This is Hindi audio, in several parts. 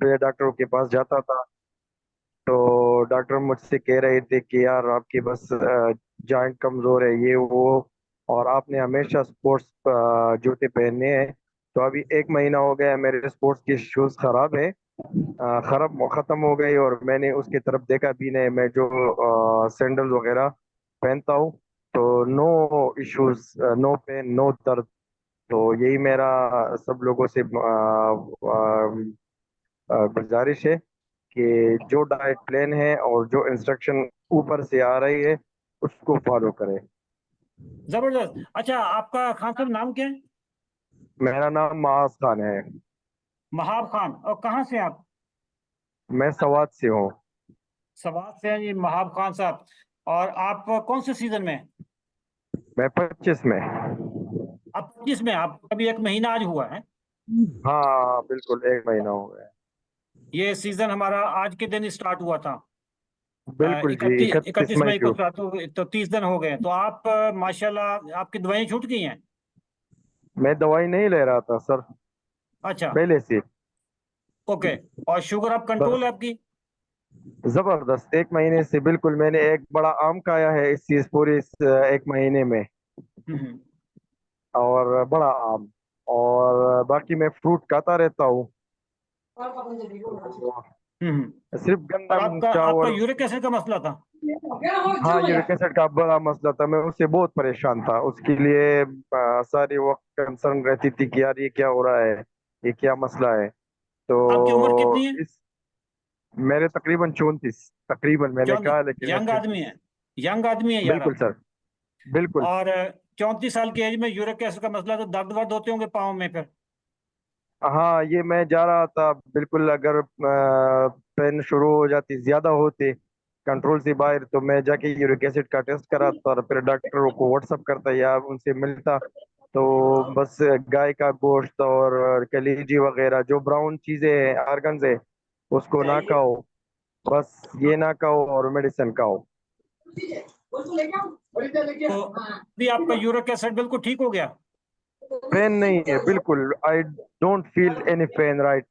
फिर डॉक्टरों के पास जाता था, तो डॉक्टर मुझसे कह रहे थे कि यार आपकी बस जॉइंट कमजोर है, ये वो, और आपने हमेशा स्पोर्ट्स जूते पहनने हैं। तो अभी एक महीना हो गया है, मेरे स्पोर्ट्स के शूज खराब है, खराब खत्म हो गई, और मैंने उसकी तरफ देखा भी नहीं। मैं जो सैंडल वगैरह पहनता हूँ, तो no issues, no pain, no दर्द। तो यही मेरा सब लोगों से गुजारिश है कि जो डाइट प्लान है और जो इंस्ट्रक्शन ऊपर से आ रही है उसको फॉलो करें। जबरदस्त। अच्छा, आपका खान साहब नाम क्या है? मेरा नाम माज खान है। महाब खान। और कहाँ से आप? मैं सवात से हूँ। सवात से हैं जी महाब खान साहब। और आप कौन से सीजन में हैं? मैं 25 में। आप 25 में? आप अभी एक महीना आज हुआ है। हाँ बिल्कुल, एक महीना हो गया। ये सीजन हमारा आज के दिन स्टार्ट हुआ था। बिल्कुल जी, इकतीस 31 इकतीस मई मई को को। स्टार्ट तो 30 दिन हो गए। तो आप माशाल्लाह आपकी दवाएं छूट गई हैं। मैं दवाई नहीं ले रहा था सर, अच्छा। पहले से। ओके। और शुगर आप कंट्रोल बस है आपकी? जबरदस्त, एक महीने से बिल्कुल। मैंने एक बड़ा आम खाया है इस चीज पूरे इस एक महीने में, हम्म। और बड़ा आम, और बाकी मैं फ्रूट खाता रहता हूँ। तो हम्म। सिर्फ और गंदम आपका आपका चावल। यूरिक एसिड का मसला था? हाँ, यूरिक एसिड का बड़ा मसला था, मैं उससे बहुत परेशान था। उसके लिए सारी वक्त कंसर्न रहती थी कि यार ये क्या हो रहा है, ये क्या मसला है। आपकी उम्र तो कितनी है? इस मेरे तकरीबन 34, तकरीबन मैंने क्यों? कहा, लेकिन मैं यंग आदमी 34। है। यंग आदमी है यार बिल्कुल आप। सर, बिल्कुल। और 34 साल की एज में यूरिक एसिड का मसला, तो दर्द वर्द होते होंगे पाँव में फिर? हाँ, ये मैं जा रहा था बिल्कुल, अगर पेन शुरू हो जाती, ज्यादा होते कंट्रोल से बाहर, तो मैं जाके यूरिक एसिड का टेस्ट कराता और फिर डॉक्टरों को व्हाट्सअप करता या उनसे मिलता। तो बस गाय का गोश्त और कलेजी वगैरह जो ब्राउन चीजें हैं, आर्गन्स है, उसको ना खाओ। बस ये ना खाओ और मेडिसिन खाओ। तो अभी आपका यूरिक एसिड बिल्कुल ठीक हो गया? पेन नहीं है बिल्कुल, I don't feel any pain right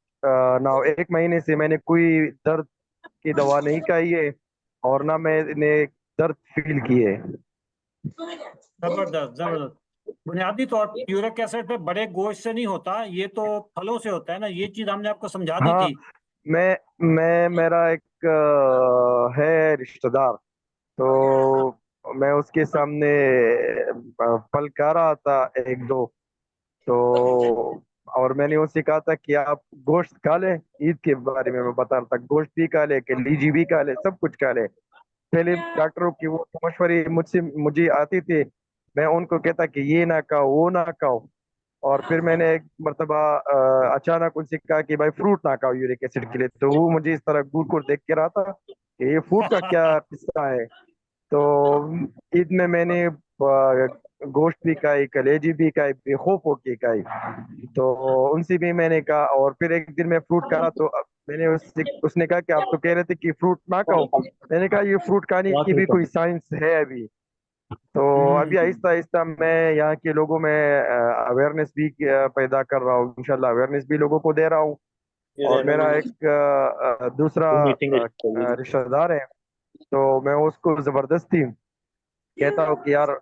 now. एक महीने से मैंने कोई दर्द की दवा नहीं खाई है, और ना मैंने दर्द फील की है। जबरदस्त जबरदस्त। बुनियादी तौर पर यूरिक एसिड पे बड़े गोश्त से नहीं होता, ये तो फलों से होता है ना। ये चीज हमने आपको समझा दी हाँ, थी। मैं मेरा एक है रिश्तेदार, तो मैं उसके सामने फल खा रहा था एक दो, तो और मैंने उससे कहा था कि आप गोश्त खा ले। ईद के बारे में मैं बता रहा था, गोश्त भी खा ले, कि लीची भी खा ले, सब कुछ खा ले। पहले डॉक्टरों की वो मशवरे मुझसे मुझे आती थी, मैं उनको कहता कि ये ना खाओ, वो ना खाओ। और फिर मैंने एक मरतबा अचानक उनसे कहा कि भाई फ्रूट ना खाओ यूरिक एसिड के लिए, तो वो मुझे इस तरह घूर घूर देख के रहा था कि ये फ्रूट का क्या किस्सा है। तो ईद में मैंने गोश्त भी खाई, कलेजी भी खाई, बेखौफ होके खाई। तो उनसे भी मैंने कहा, और फिर एक दिन मैं फ्रूट खा रहा, तो मैंने उसने कहा कि आप तो कह रहे थे कि फ्रूट ना खाओ। मैंने कहा ये फ्रूट खाने की भी कोई साइंस है अभी? तो अभी हम्म। आहिस्ता आहिस्ता मैं यहाँ के लोगों में अवेयरनेस भी पैदा कर रहा हूँ, इंशाल्लाह अवेयरनेस भी लोगों को दे रहा हूँ। और मेरा एक दूसरा रिश्तेदार है, तो मैं उसको जबरदस्ती कहता हूँ कि यार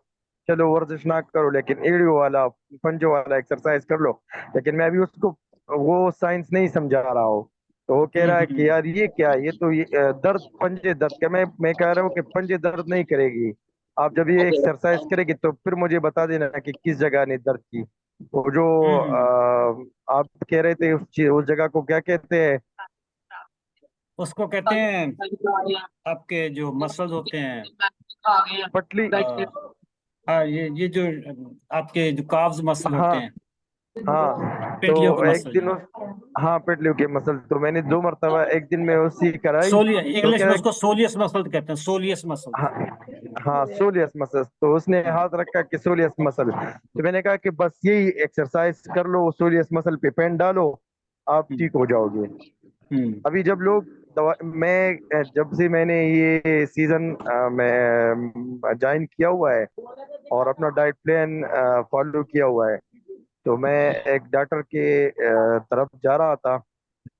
चलो वर्जिश ना करो, लेकिन एड़ियो वाला पंजों वाला एक्सरसाइज कर लो। लेकिन मैं अभी उसको वो साइंस नहीं समझा रहा हूँ। तो वो कह रहा है कि हम्म। यार ये क्या है? ये तो ये दर्द, पंजे दर्द क्या? मैं कह रहा हूँ कि पंजे दर्द नहीं करेगी, आप जब ये एक्सरसाइज करेगी तो फिर मुझे बता देना कि किस जगह ने दर्द की। वो जो हम्म। आप कह रहे थे उस जगह को क्या कहते हैं? उसको कहते हैं, आपके जो मसल्स होते हैं, पटली। हाँ, ये जो आपके जो काव्स मसल होते हाँ, हैं, हाँ। तो पेटलियों के एक मसल दिन हैं। हाँ, पेटलियों के मसल, तो मैंने दो मरतबा एक दिन में उसी कराई। सोलिया, तो इंग्लिश में क्या, उसको सोलियस मसल कहते हैं, सोलियस मसल। हाँ, हाँ सोलियस मसल। तो उसने हाथ रखा कि सोलियस मसल, तो मैंने कहा कि बस यही एक्सरसाइज कर लो, सोलियस मसल पे पेन डालो, आप हम्म। ठीक हो जाओगे। हम्म। अभी जब लोग दवा, मैं जब से मैंने ये सीजन में ज्वाइन किया हुआ है और अपना डाइट प्लान फॉलो किया हुआ है, तो मैं एक डॉक्टर के तरफ जा रहा था।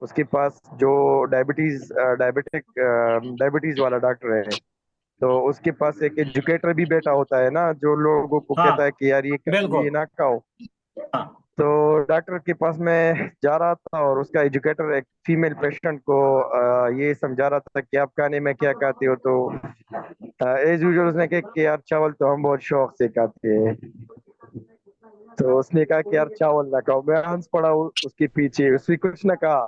उसके पास जो डायबिटीज वाला डॉक्टर है, तो उसके पास एक एजुकेटर भी बैठा होता है ना, जो लोगों को हाँ कहता है कि यार ये बिल्कुल। ना खाओ। हाँ। तो डॉक्टर के पास मैं जा रहा था, और उसका एजुकेटर एक फीमेल पेशेंट को ये समझा रहा था कि आप खाने में क्या खाते हो। तो एज यूजुअल उसने कहा कि यार चावल तो हम बहुत शौक से खाते हैं। तो उसने कहा कि यार चावल ना खाओ। मैं हंस पड़ा उसके पीछे, उसने कुछ ना कहा,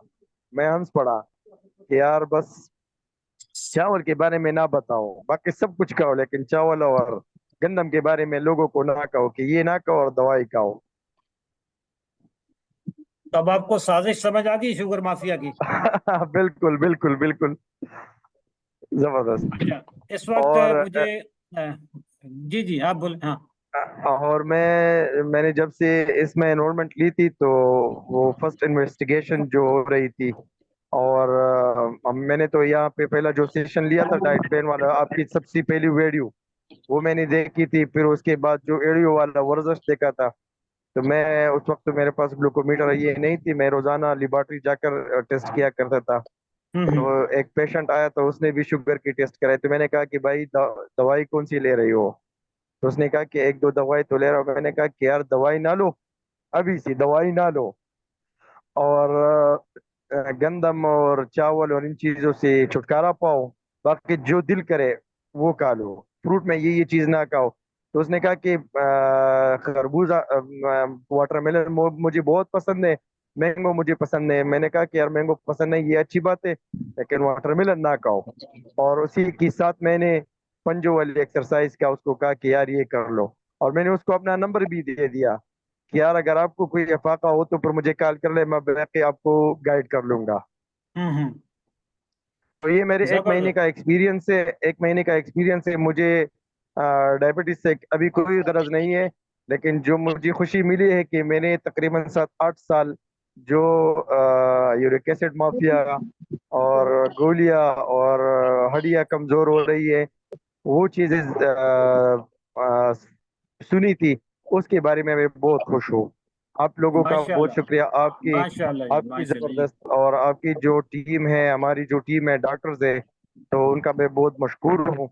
मैं हंस पड़ा कि यार बस चावल के बारे में ना बताओ, बाकी सब कुछ खाओ, लेकिन चावल और गंदम के बारे में लोगों को ना कहो कि ये ना खाओ और दवाई खाओ। तो अब आपको साजिश समझ आ गई शुगर माफिया की। बिल्कुल बिल्कुल बिल्कुल, जबरदस्त। अच्छा, इस वक्त और मुझे जी जी आप बोले। हाँ। और मैंने जब से इसमें एनरोलमेंट ली थी, तो वो फर्स्ट इन्वेस्टिगेशन जो हो रही थी, और अब मैंने तो यहाँ पे पहला जो सेशन लिया था डाइट प्लान वाला, आपकी सबसे पहली वीडियो वो मैंने देखी थी। फिर उसके बाद जो एडियो वाला वर्जश देखा था। तो मैं उस वक्त तो मेरे पास ग्लूकोमीटर ये नहीं थी, मैं रोजाना लेबोरेटरी जाकर टेस्ट किया करता था। हम्म। तो एक पेशेंट आया, तो उसने भी शुगर की टेस्ट कराई। तो मैंने कहा कि भाई दवाई कौन सी ले रही हो। तो उसने कहा कि एक दो दवाई तो ले रहा हूँ। मैंने कहा कि यार दवाई ना लो, अभी सी दवाई ना लो, और गंदम और चावल और इन चीजों से छुटकारा पाओ, बाकी जो दिल करे वो खा लो, फ्रूट में ये चीज ना खाओ। तो उसने कहा कि खरबूजा, वाटरमेलन मुझे बहुत पसंद है, मैंगो मुझे पसंद है। मैंने कहा कि यार मैंगो पसंद नहीं, ये अच्छी बात है, लेकिन वाटरमेलन ना खाओ। और उसी के साथ मैंने पंजों वाली एक्सरसाइज का उसको कहा कि यार ये कर लो। और मैंने उसको अपना नंबर भी दे दिया कि यार अगर आपको कोई अफाका हो तो फिर मुझे कॉल कर ले, मैं बैठ के आपको गाइड कर लूंगा। हम्म। तो ये मेरे एक महीने जबरदस्त। का एक्सपीरियंस है, एक महीने का एक्सपीरियंस है मुझे। डायबिटीज से अभी कोई गरज नहीं है, लेकिन जो मुझे खुशी मिली है कि मैंने तकरीबन 7 8 साल जो यूरिक एसिड माफिया और गोलियां और हड्डियां कमजोर हो रही है, वो चीजें सुनी थी, उसके बारे में मैं बहुत खुश हूँ। आप लोगों का बहुत माशाल्लाह। शुक्रिया, आपकी माशाल्लाह जी, आपकी माशाल्लाह जी। जबरदस्त, और आपकी जो टीम है, हमारी जो टीम है डॉक्टर्स है, तो उनका मैं बहुत मशकूर हूँ।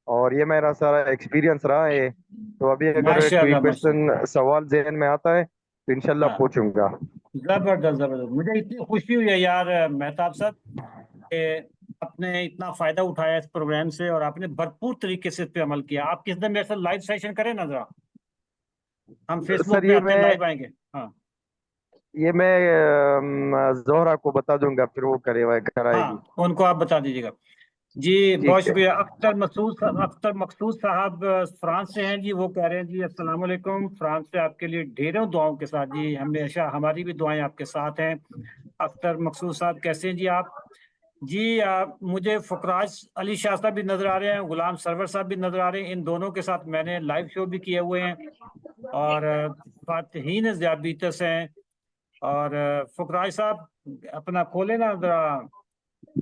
और ये मेरा सारा एक्सपीरियंस रहा है। तो अभी अगर कोई माशाल्लाह माशाल्लाह। क्वेश्चन सवाल जहन में आता है तो इंशाल्लाह हाँ, पूछूंगा। जबरदस्त जबरदस्त, मुझे इतनी खुशी हुई है यार मेहताब साहब कि आपने इतना फायदा उठाया इस प्रोग्राम से, और आपने भरपूर तरीके से इस पे अमल किया। आप किस दिन मेरे साथ लाइव सेशन करें ना जरा, हम सर फेसबुक पे आते हैं, लाइव आएंगे। हाँ। ये मैं जोहरा को बता दूंगा, फिर वो करे कराएगी। हाँ, उनको आप बता दीजिएगा। जी बहुत ठीक है। शुक्रिया। अख्तर मकसूद साहब फ्रांस से हैं जी। वो कह रहे हैं जी अस्सलाम वालेकुम, फ्रांस से आपके लिए ढेरों दुआओं के साथ जी, हमेशा हमारी भी दुआएं आपके साथ हैं। अख्तर मकसूद साहब कैसे हैं जी आप? जी मुझे फकराज अली शाह साहब भी नजर आ रहे हैं, गुलाम सरवर साहब भी नजर आ रहे हैं। इन दोनों के साथ मैंने लाइव शो भी किए हुए हैं। और फातहीन ज़ियाबीतस हैं। और फकराज साहब अपना खोले ना जरा,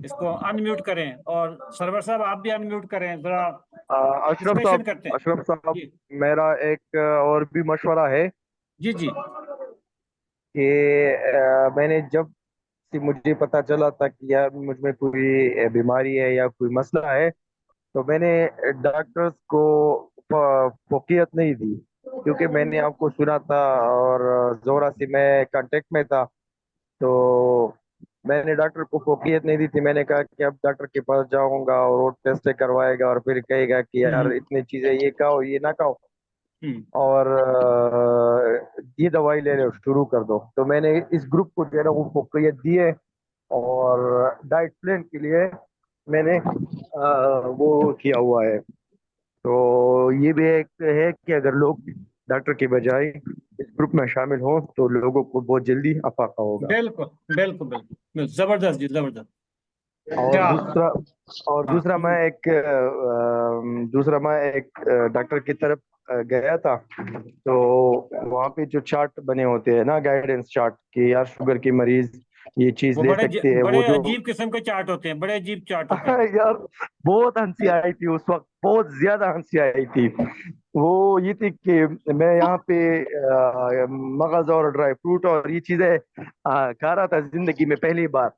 इसको अनम्यूट करें, और सरवर साहब आप भी अनम्यूट करें जरा, अशरफ डिस्कशन साहब, करते हैं। अशरफ साहब, जी मेरा एक और भी मशवरा है जी जी। कि मैंने जब से मुझे पता चला था कि यार मुझ में कोई बीमारी है या कोई मसला है, तो मैंने डॉक्टर्स को फोकियत नहीं दी, क्योंकि मैंने आपको सुना था और जोरा से मैं कांटेक्ट में था। तो मैंने डॉक्टर को फोकियत नहीं दी थी। मैंने कहा कि अब डॉक्टर के पास जाऊंगा और वो टेस्ट करवाएगा और फिर कहेगा कि यार हम्म इतनी चीजें ये खाओ ये ना खाओ, हम्म। और ये दवाई ले लो शुरू कर दो। तो मैंने इस ग्रुप को जो है ना वो फोकियत दी है। और डाइट प्लान के लिए मैंने वो किया हुआ है। तो ये भी एक है कि अगर लोग डॉक्टर के बजाय इस ग्रुप में शामिल हों तो लोगों को बहुत जल्दी अफाका होगा। बिल्कुल बिल्कुल बिल्कुल, जबरदस्त जी जबरदस्त। और क्या? दूसरा और हाँ। दूसरा मैं एक डॉक्टर की तरफ गया था। तो वहाँ पे जो चार्ट बने होते हैं ना, गाइडेंस चार्ट, कि यार शुगर के मरीज ये चीज वो ले सकते हैं, वो बड़े जो। अजीब किस्म के चार्ट होते हैं, बड़े अजीब चार्ट होते हैं। यार बहुत हंसी आई थी उस वक्त, बहुत ज्यादा हंसी आई थी। वो ये थी कि मैं यहाँ पे मगज और ड्राई फ्रूट और ये चीजें खा रहा था जिंदगी में पहली बार।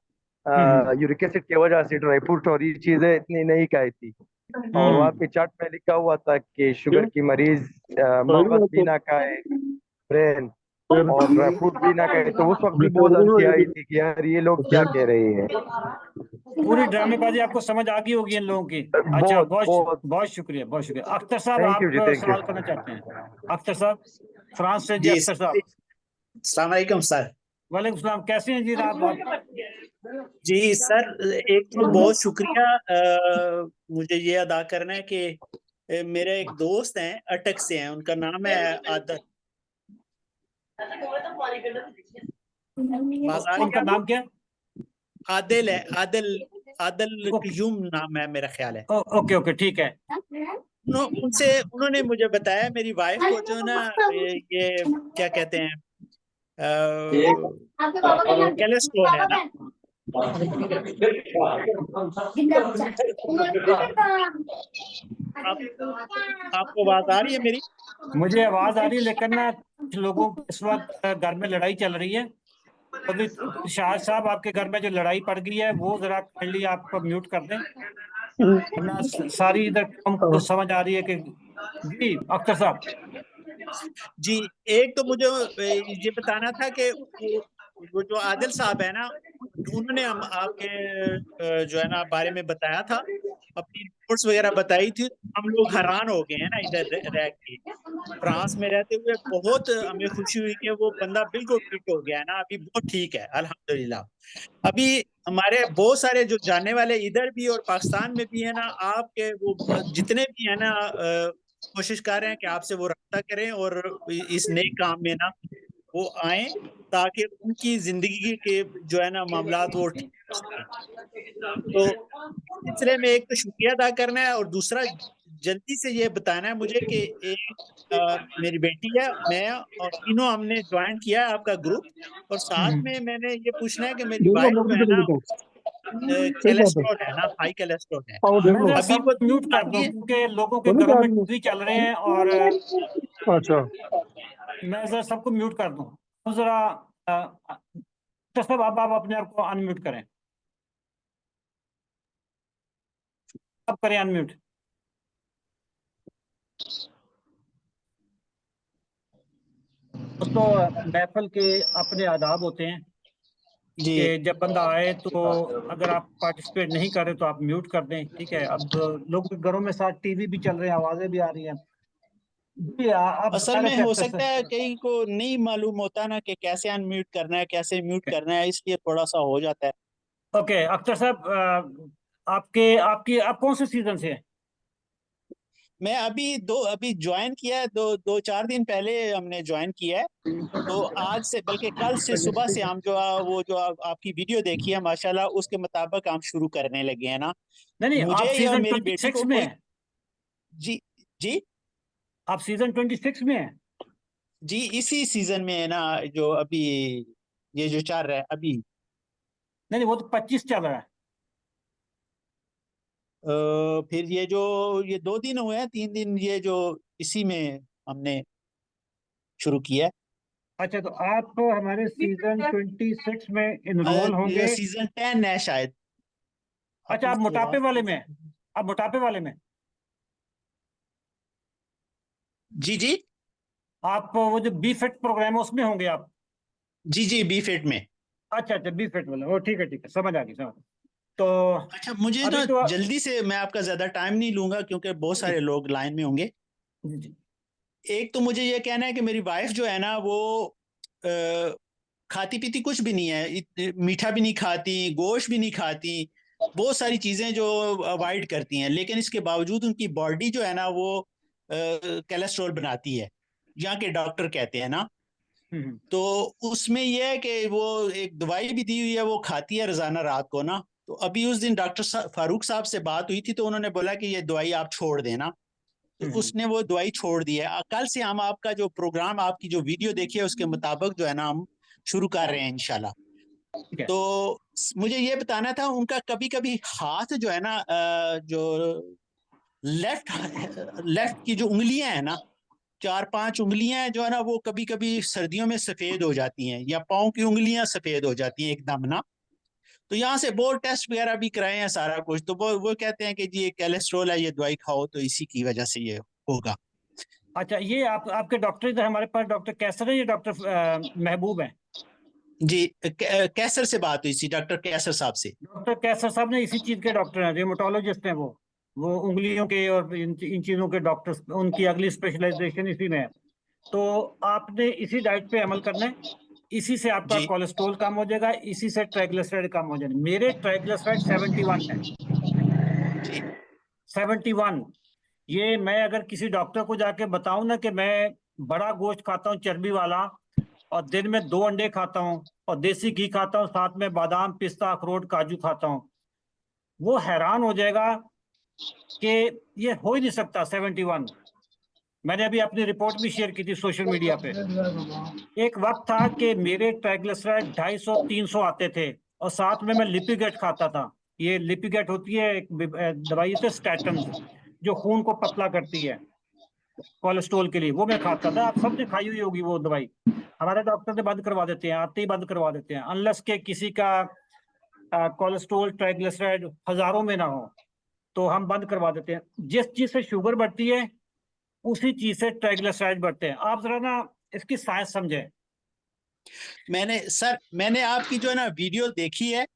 हम्म यूरिक एसिड की वजह से ड्राई फ्रूट और ये चीजें इतनी नहीं खाई थी। और वहाँ हम्म पे चार्ट में लिखा हुआ था कि शुगर की मरीज मगज भी ना खाए, ब्रेन और ड्राई फ्रूट भी ना खाए। तो उस वक्त भी बहुत हंसी आई थी कि यार ये लोग क्या कह रहे हैं। पूरी ड्रामेबाजी आपको समझ आ गई होगी इन लोगों की। अच्छा, बहुत बहुत बहुत। बहुत शुक्रिया, बहुत शुक्रिया। अख्तर साहब, थैंक यू आप जी, थैंक यू। सवाल करना चाहते हैं? अख्तर साहब, फ्रांस से जी, जी अख्तर साहब। अस्सलाम वालेकुम सर। वालेकुम सलाम, कैसे हैं जी आप? जी सर, एक तो बहुत शुक्रिया मुझे ये अदा करना है कि मेरे एक दोस्त हैं, अटक से हैं, उनका नाम है आदल। आवाज आ रही है उनका आपको? नाम क्या? आदिल है, आदिल, आदिल ओके क्यूम नाम है मेरा ख्याल है। ओके ओके, ठीक है। उनसे उन्होंने मुझे बताया मेरी वाइफ को जो है ना ये क्या कहते हैं कोलेस्ट्रॉल है ना। आप आपको आवाज आ रही है मेरी? मुझे आवाज आ रही है, लेकिन ना कुछ लोगों की इस वक्त घर में लड़ाई चल रही है। अभी शाह साहब, आपके घर में जो लड़ाई पड़ गई है वो जरा काइंडली आप म्यूट कर दें, वरना सारी इधर हमको समझ आ रही है कि। जी अख्तर साहब। जी, एक तो मुझे ये बताना था कि वो जो आदिल साहब है ना, उन्होंने हम आपके जो है ना बारे में बताया था, अपनी रिपोर्ट्स वगैरह बताई थी। हम लोग हैरान हो गए हैं ना इधर रह के, फ्रांस में रहते हुए। बहुत हमें खुशी हुई कि वो बंदा बिल्कुल फिट हो गया है ना, अभी बहुत ठीक है अल्हम्दुलिल्लाह। अभी हमारे बहुत सारे जो जानने वाले इधर भी और पाकिस्तान में भी है ना, आपके वो जितने भी है ना कोशिश कर रहे हैं कि आपसे वो रब्ता करें और इस नए काम में ना वो आए, ताकि उनकी जिंदगी के जो है ना मामलात वो ठीक हो सकें। तो इस सिलसिले में एक तो शुक्रिया अदा करना है, और दूसरा जल्दी से ये बताना है मुझे कि एक मेरी बेटी है, मैं और तीनों हमने ज्वाइन किया है आपका ग्रुप। और साथ में मैंने ये पूछना है कि मेरी वाइफ जो है ना कोलेस्ट्रॉल है ना, हाई कोलेस्ट्रॉल है। मैं जरा अभी वो सबको म्यूट दूध कर दूं, खाती है। क्योंकि लोगों के घरों में टीवी चल रहे हैं, और अच्छा। मैं जरा सबको म्यूट कर दूं। तो जरा तो सब आप अपने आप को अनम्यूट करें। अब करें अनम्यूट। दोस्तों, महफिल के अपने आदाब होते हैं जी कि जब बंदा आए तो अगर आप पार्टिसिपेट नहीं कर रहे तो आप म्यूट कर दें, ठीक है? अब लोगों के घरों में साथ टीवी भी चल रहे हैं, आवाजें भी आ रही हैं। जी आप असल बता रहे में थे हो अख्तर सकता है साहब। कहीं को नहीं मालूम होता ना कि कैसे अनम्यूट करना है, कैसे म्यूट करना है, इसलिए थोड़ा सा हो जाता है। ओके अख्तर साहब, आप कौन से सीजन से हैं? मैं अभी ज्वाइन किया है, दो चार दिन पहले हमने ज्वाइन किया है। तो आज से, बल्कि कल से सुबह से हम वो जो आपकी वीडियो देखी है माशाल्लाह, उसके मुताबिक हम शुरू करने लगे हैं ना। नहीं नहीं, आप मुझे या सीजन मेरी ट्वेंटी बेटी सिक्स को में कोई। हैं। जी जी आप सीजन 26 में हैं। जी, इसी सीजन में है ना, जो अभी ये जो चल रहा है अभी। नहीं नहीं, वो तो 25 चल रहा है। फिर ये 2 दिन हुए हैं, 3 दिन, ये जो इसी में हमने शुरू किया अच्छा, तो आप हमारे सीजन 26 में इनरोल है। होंगे। सीजन 10 है शायद। अच्छा, आपने आप इसकी मोटापे आवाज वाले थोड़ी में हैं। सी। आप मोटापे वाले में। जी जी आप वो जो बी फिट प्रोग्राम है उसमें होंगे आप। जी जी, बी फिट में। अच्छा अच्छा, बी फिट वाले, ओ ठीक है, समझ आ गई, समझ। तो अच्छा, मुझे अभी ना तो जल्दी से, मैं आपका ज्यादा टाइम नहीं लूंगा क्योंकि बहुत जी सारे लोग लाइन में होंगे। जी जी। एक तो मुझे ये कहना है कि मेरी वाइफ जो है ना वो अ, खाती पीती कुछ भी नहीं है, मीठा भी नहीं खाती, गोश्त भी नहीं खाती, बहुत सारी चीजें जो अवॉइड करती हैं, लेकिन इसके बावजूद उनकी बॉडी जो है ना वो कोलेस्ट्रॉल बनाती है, यहाँ के डॉक्टर कहते हैं ना। हम्म। तो उसमें यह है कि वो एक दवाई भी दी हुई है, वो खाती है रोजाना रात को ना। तो अभी उस दिन डॉक्टर फारूक साहब से बात हुई थी, तो उन्होंने बोला कि ये दवाई आप छोड़ देना। तो हम्म। उसने वो दवाई छोड़ दी है। कल से हम आपका जो प्रोग्राम, आपकी जो वीडियो देखी है उसके मुताबिक जो है ना हम शुरू कर रहे हैं इंशाल्लाह। ठीक है। तो मुझे ये बताना था, उनका कभी कभी हाथ जो है ना, जो लेफ्ट लेफ्ट की जो उंगलियां है ना, 4-5 उंगलियां जो है ना, वो कभी कभी सर्दियों में सफेद हो जाती हैं, या पाँव की उंगलियां सफेद हो जाती हैं एकदम ना। तो यहाँ से बहुत टेस्ट वगैरह भी कराए हैं सारा कुछ, तो वो कहते हैं कि जी ये कोलेस्ट्रॉल है, ये दवाई खाओ, तो इसी की वजह से ये होगा। अच्छा, ये आपके डॉक्टर इधर हमारे पास डॉक्टर कैसर है या डॉक्टर महबूब है? जी, कैसर से बात हुई थी, डॉक्टर कैसर साहब से। डॉक्टर कैसर साहब ने इसी चीज के डॉक्टर हैं, रेमोटोलॉजिस्ट हैं वो उंगलियों के और इन चीजों के डॉक्टर, उनकी अगली स्पेशलाइजेशन इसी में है। तो आपने इसी डाइट पे अमल करना है, इसी से आपका जी कोलेस्ट्रॉल कम हो जाएगा, इसी से ट्राइग्लिसराइड कम हो जाएगा। मेरे ट्राइग्लिसराइड 71 है, जी 71। ये मैं अगर किसी डॉक्टर को जाके बताऊं ना कि मैं बड़ा गोश्त खाता हूँ चर्बी वाला, और दिन में 2 अंडे खाता हूँ और देसी घी खाता हूँ, साथ में बादाम पिस्ता अखरोट काजू खाता हूँ, वो हैरान हो जाएगा कि ये हो ही नहीं सकता 71। मैंने अभी अपनी रिपोर्ट भी शेयर की थी सोशल मीडिया पे। एक वक्त था कि मेरे ट्राइग्लिसराइड 250-300 आते थे, और साथ में मैं लिपिगेट खाता था। ये लिपिगेट होती है एक दवाई होती है स्टैटन, जो खून को पतला करती है कोलेस्ट्रॉल के लिए, वो मैं खाता था। आप सबने खाई हुई होगी वो दवाई। हमारे डॉक्टर ने बंद करवा देते हैं, आते ही बंद करवा देते हैं, अनलेस के किसी का कोलेस्ट्रॉल ट्राइग्लिसराइड हजारों में ना हो, तो हम बंद करवा देते हैं। जिस चीज से शुगर बढ़ती है उसी चीज से ट्राइग्लिसराइड बढ़ते हैं। आप जरा ना इसकी साइंस समझें। मैंने आपकी जो है ना वीडियो देखी है,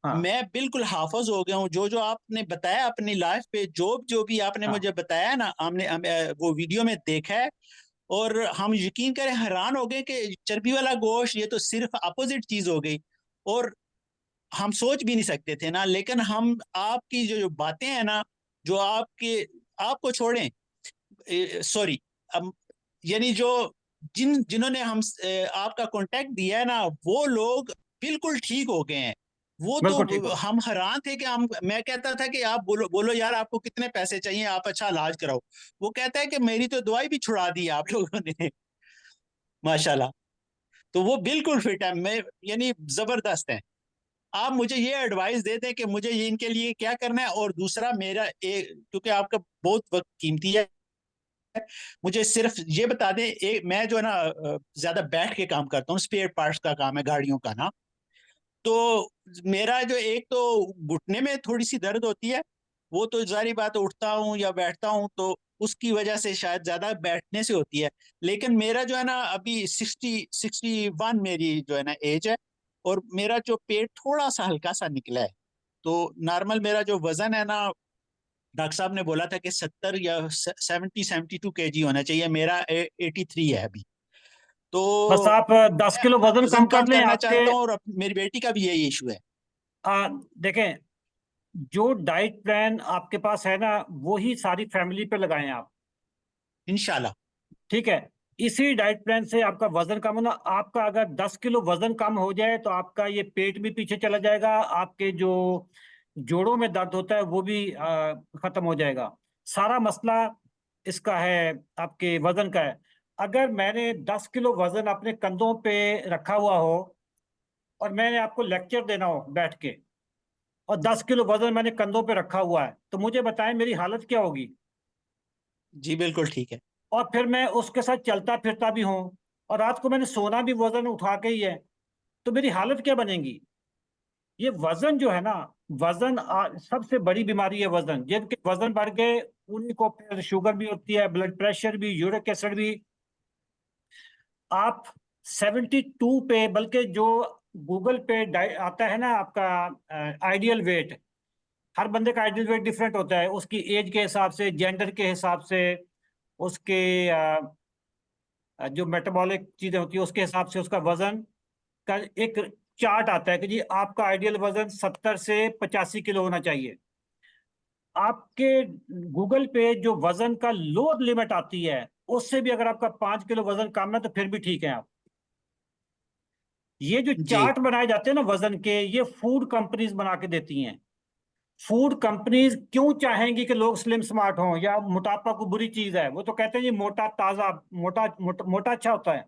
हाँ मैं बिल्कुल हाफिज हो गया हूँ। जो जो आपने बताया अपनी लाइफ पे, जो जो भी आपने हाँ। मुझे बताया ना, वो वीडियो में देखा है। और हम यकीन करें हैरान हो गए कि चर्बी वाला गोश्त, ये तो सिर्फ अपोजिट चीज हो गई। और हम सोच भी नहीं सकते थे ना, लेकिन हम आपकी जो जो बातें हैं ना, जो आपके, आपको छोड़ें, सॉरी, यानी जो जिन्होंने आपका कांटेक्ट दिया है ना, वो लोग बिल्कुल ठीक हो गए हैं। वो बिल्कुल ठीक तो हो। हम हैरान थे कि मैं कहता था कि आप बोलो बोलो यार, आपको कितने पैसे चाहिए, आप अच्छा इलाज कराओ। वो कहता है कि मेरी तो दवाई भी छुड़ा दी आप लोगों ने। माशाल्लाह। तो वो बिल्कुल फिट है, मैं यानी जबरदस्त है। आप मुझे ये एडवाइस दे दें कि मुझे ये इनके लिए क्या करना है। और दूसरा मेरा क्योंकि आपका बहुत वक्त कीमती है, मुझे सिर्फ ये बता दें, मैं जो है ना ज्यादा बैठ के काम करता हूँ, स्पेयर पार्ट्स का काम है गाड़ियों का ना। तो मेरा जो एक तो घुटने में थोड़ी सी दर्द होती है, वो तो जारी बात है, उठता हूँ या बैठता हूँ तो उसकी वजह से शायद ज्यादा बैठने से होती है। लेकिन मेरा जो है ना अभी 61 मेरी जो है ना एज है। और मेरा जो पेट थोड़ा सा हल्का सा निकला है। तो नॉर्मल मेरा जो वजन है ना, डॉक्टर साहब ने बोला था कि 70 या 72 kg होना चाहिए, मेरा 83 है अभी। तो बस आप 10 किलो मैं वजन वजन कम कम कर लें करना आपके। चाहता हूँ, और मेरी बेटी का भी यही इशू है। देखें, जो डाइट प्लान आपके पास है ना, वो ही सारी फैमिली पे लगाएं आप। इंशाल्लाह। ठीक है, इसी डाइट प्लान से आपका वजन कम होना। आपका अगर 10 किलो वजन कम हो जाए तो आपका ये पेट भी पीछे चला जाएगा, आपके जो जोड़ों में दर्द होता है वो भी खत्म हो जाएगा। सारा मसला इसका है, आपके वजन का है। अगर मैंने 10 किलो वजन अपने कंधों पे रखा हुआ हो और मैंने आपको लेक्चर देना हो बैठ के, और 10 किलो वजन मैंने कंधों पे रखा हुआ है, तो मुझे बताएं मेरी हालत क्या होगी। जी बिल्कुल ठीक है। और फिर मैं उसके साथ चलता फिरता भी हूँ, और रात को मैंने सोना भी वजन उठा के ही है, तो मेरी हालत क्या बनेगी। ये वजन जो है ना, वजन सबसे बड़ी बीमारी है वजन। जिनके वजन बढ़ गए उन्हीं को फिर शुगर भी होती है, ब्लड प्रेशर भी, यूरिक एसिड भी। आप 72 पे, बल्कि जो गूगल पे आता है ना आपका आइडियल वेट, हर बंदे का आइडियल वेट डिफरेंट होता है, उसकी एज के हिसाब से, जेंडर के हिसाब से, उसके जो मेटाबॉलिक चीजें होती है उसके हिसाब से उसका वजन का एक चार्ट आता है कि जी आपका आइडियल वजन 70 से 85 किलो होना चाहिए। आपके गूगल पे जो वजन का लोअर लिमिट आती है, उससे भी अगर आपका 5 किलो वजन कम है तो फिर भी ठीक है आप। ये जो जी चार्ट बनाए जाते हैं ना वजन के, ये फूड कंपनीज बना के देती हैं। फूड कंपनीज क्यों चाहेंगी कि लोग स्लिम स्मार्ट हों, या मोटापा को बुरी चीज है? वो तो कहते हैं जी मोटा ताजा, मोटा मोटा, मोटा अच्छा होता है।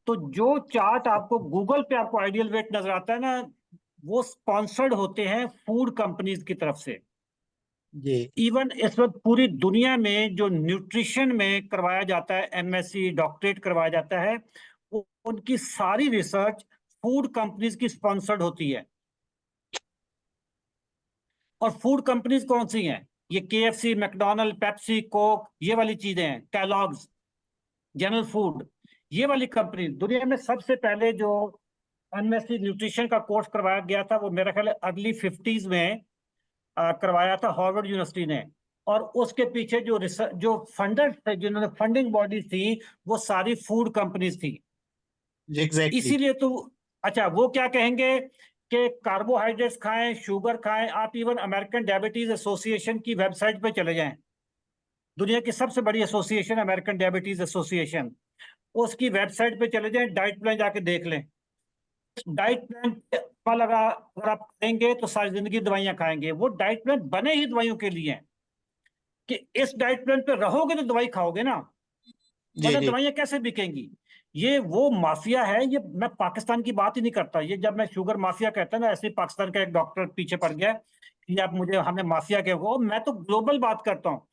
तो जो चार्ट आपको गूगल पे आपको आइडियल वेट नजर आता है ना, वो स्पॉन्सर्ड होते हैं फूड कंपनीज की तरफ से। जी इवन इस वक्त पूरी दुनिया में जो न्यूट्रिशन में करवाया जाता है, एमएससी डॉक्टरेट करवाया जाता है, उनकी सारी रिसर्च फूड कंपनीज की स्पॉन्सर्ड होती है। और फूड कंपनीज कौन सी हैं? ये केएफसी, मैकडोनल्ड, पेप्सी, कोक, ये वाली चीजें हैं, कैलॉग्स, जनरल फूड, ये वाली कंपनी। दुनिया में सबसे पहले जो एमएससी न्यूट्रिशन का कोर्स करवाया गया था वो मेरा ख्याल है अर्ली 50s में करवाया था हार्वर्ड यूनिवर्सिटी ने। और उसके पीछे जो रिसर्च, जो फंडर्स थे, जिन्होंने फंडिंग बॉडीज थी, वो सारी फूड कंपनीज थी। एग्जैक्टली। इसीलिए तो अच्छा, वो क्या कहेंगे कि कार्बोहाइड्रेट्स खाएं, शुगर खाएं। आप इवन अमेरिकन डायबिटीज एसोसिएशन की वेबसाइट पे चले जाएं, दुनिया की सबसे बड़ी एसोसिएशन अमेरिकन डायबिटीज एसोसिएशन, उसकी वेबसाइट पे चले जाएं, डाइट प्लान जाके देख लें। डाइट प्लान पे अमल अगर आप करेंगे तो सारी जिंदगी दवाइयां खाएंगे। वो डाइट प्लान बने ही दवाइयों के लिए हैं कि इस डाइट प्लान पे रहोगे तो दवाई खाओगे ना, जी वरना जी दवाइयां कैसे बिकेंगी? ये वो माफिया है। ये मैं पाकिस्तान की बात ही नहीं करता, ये जब मैं शुगर माफिया कहता ना, ऐसे ही पाकिस्तान का एक डॉक्टर पीछे पड़ गया कि आप मुझे हमें माफिया के हो। मैं तो ग्लोबल बात करता हूँ।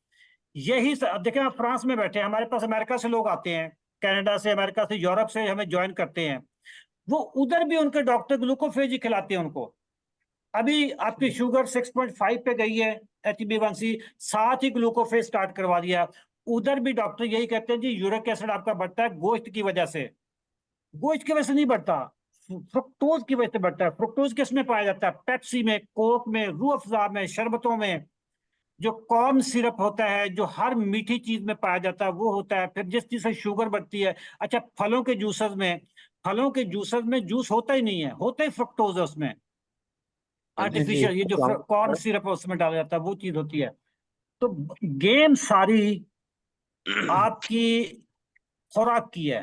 यही देखें, आप फ्रांस में बैठे हैं, हमारे पास अमेरिका से लोग आते हैं, कनाडा से, अमेरिका से, यूरोप से हमें ज्वाइन करते हैं। वो उधर भी उनके डॉक्टर ग्लूकोफेज ही खिलाते हैं उनको। अभी आपकी शुगर 6.5 पे गई है, HbA1c, साथ ही ग्लूकोफेज स्टार्ट करवा दिया। उधर भी डॉक्टर यही कहते हैं जी यूरिक एसिड आपका बढ़ता है गोश्त की वजह से। गोश्त की वजह से नहीं बढ़ता, फ्रुक्टोज की वजह से बढ़ता है। फ्रुक्टोज किस में पाया जाता है? पेप्सी में, कोक में, रूह अफ़ज़ा में, शरबतों में। जो कॉर्न सिरप होता है, जो हर मीठी चीज में पाया जाता है, वो होता है। फिर जिस चीज से शुगर बढ़ती है, अच्छा फलों के जूसेस में, फलों के जूसेस में जूस होता ही नहीं है, होता ही फ्रुक्टोज है उसमें, जी जी आर्टिफिशियल। ये जो कॉर्न सिरप है उसमें डाला जाता है, वो चीज होती है। तो गेम सारी आपकी खुराक की है।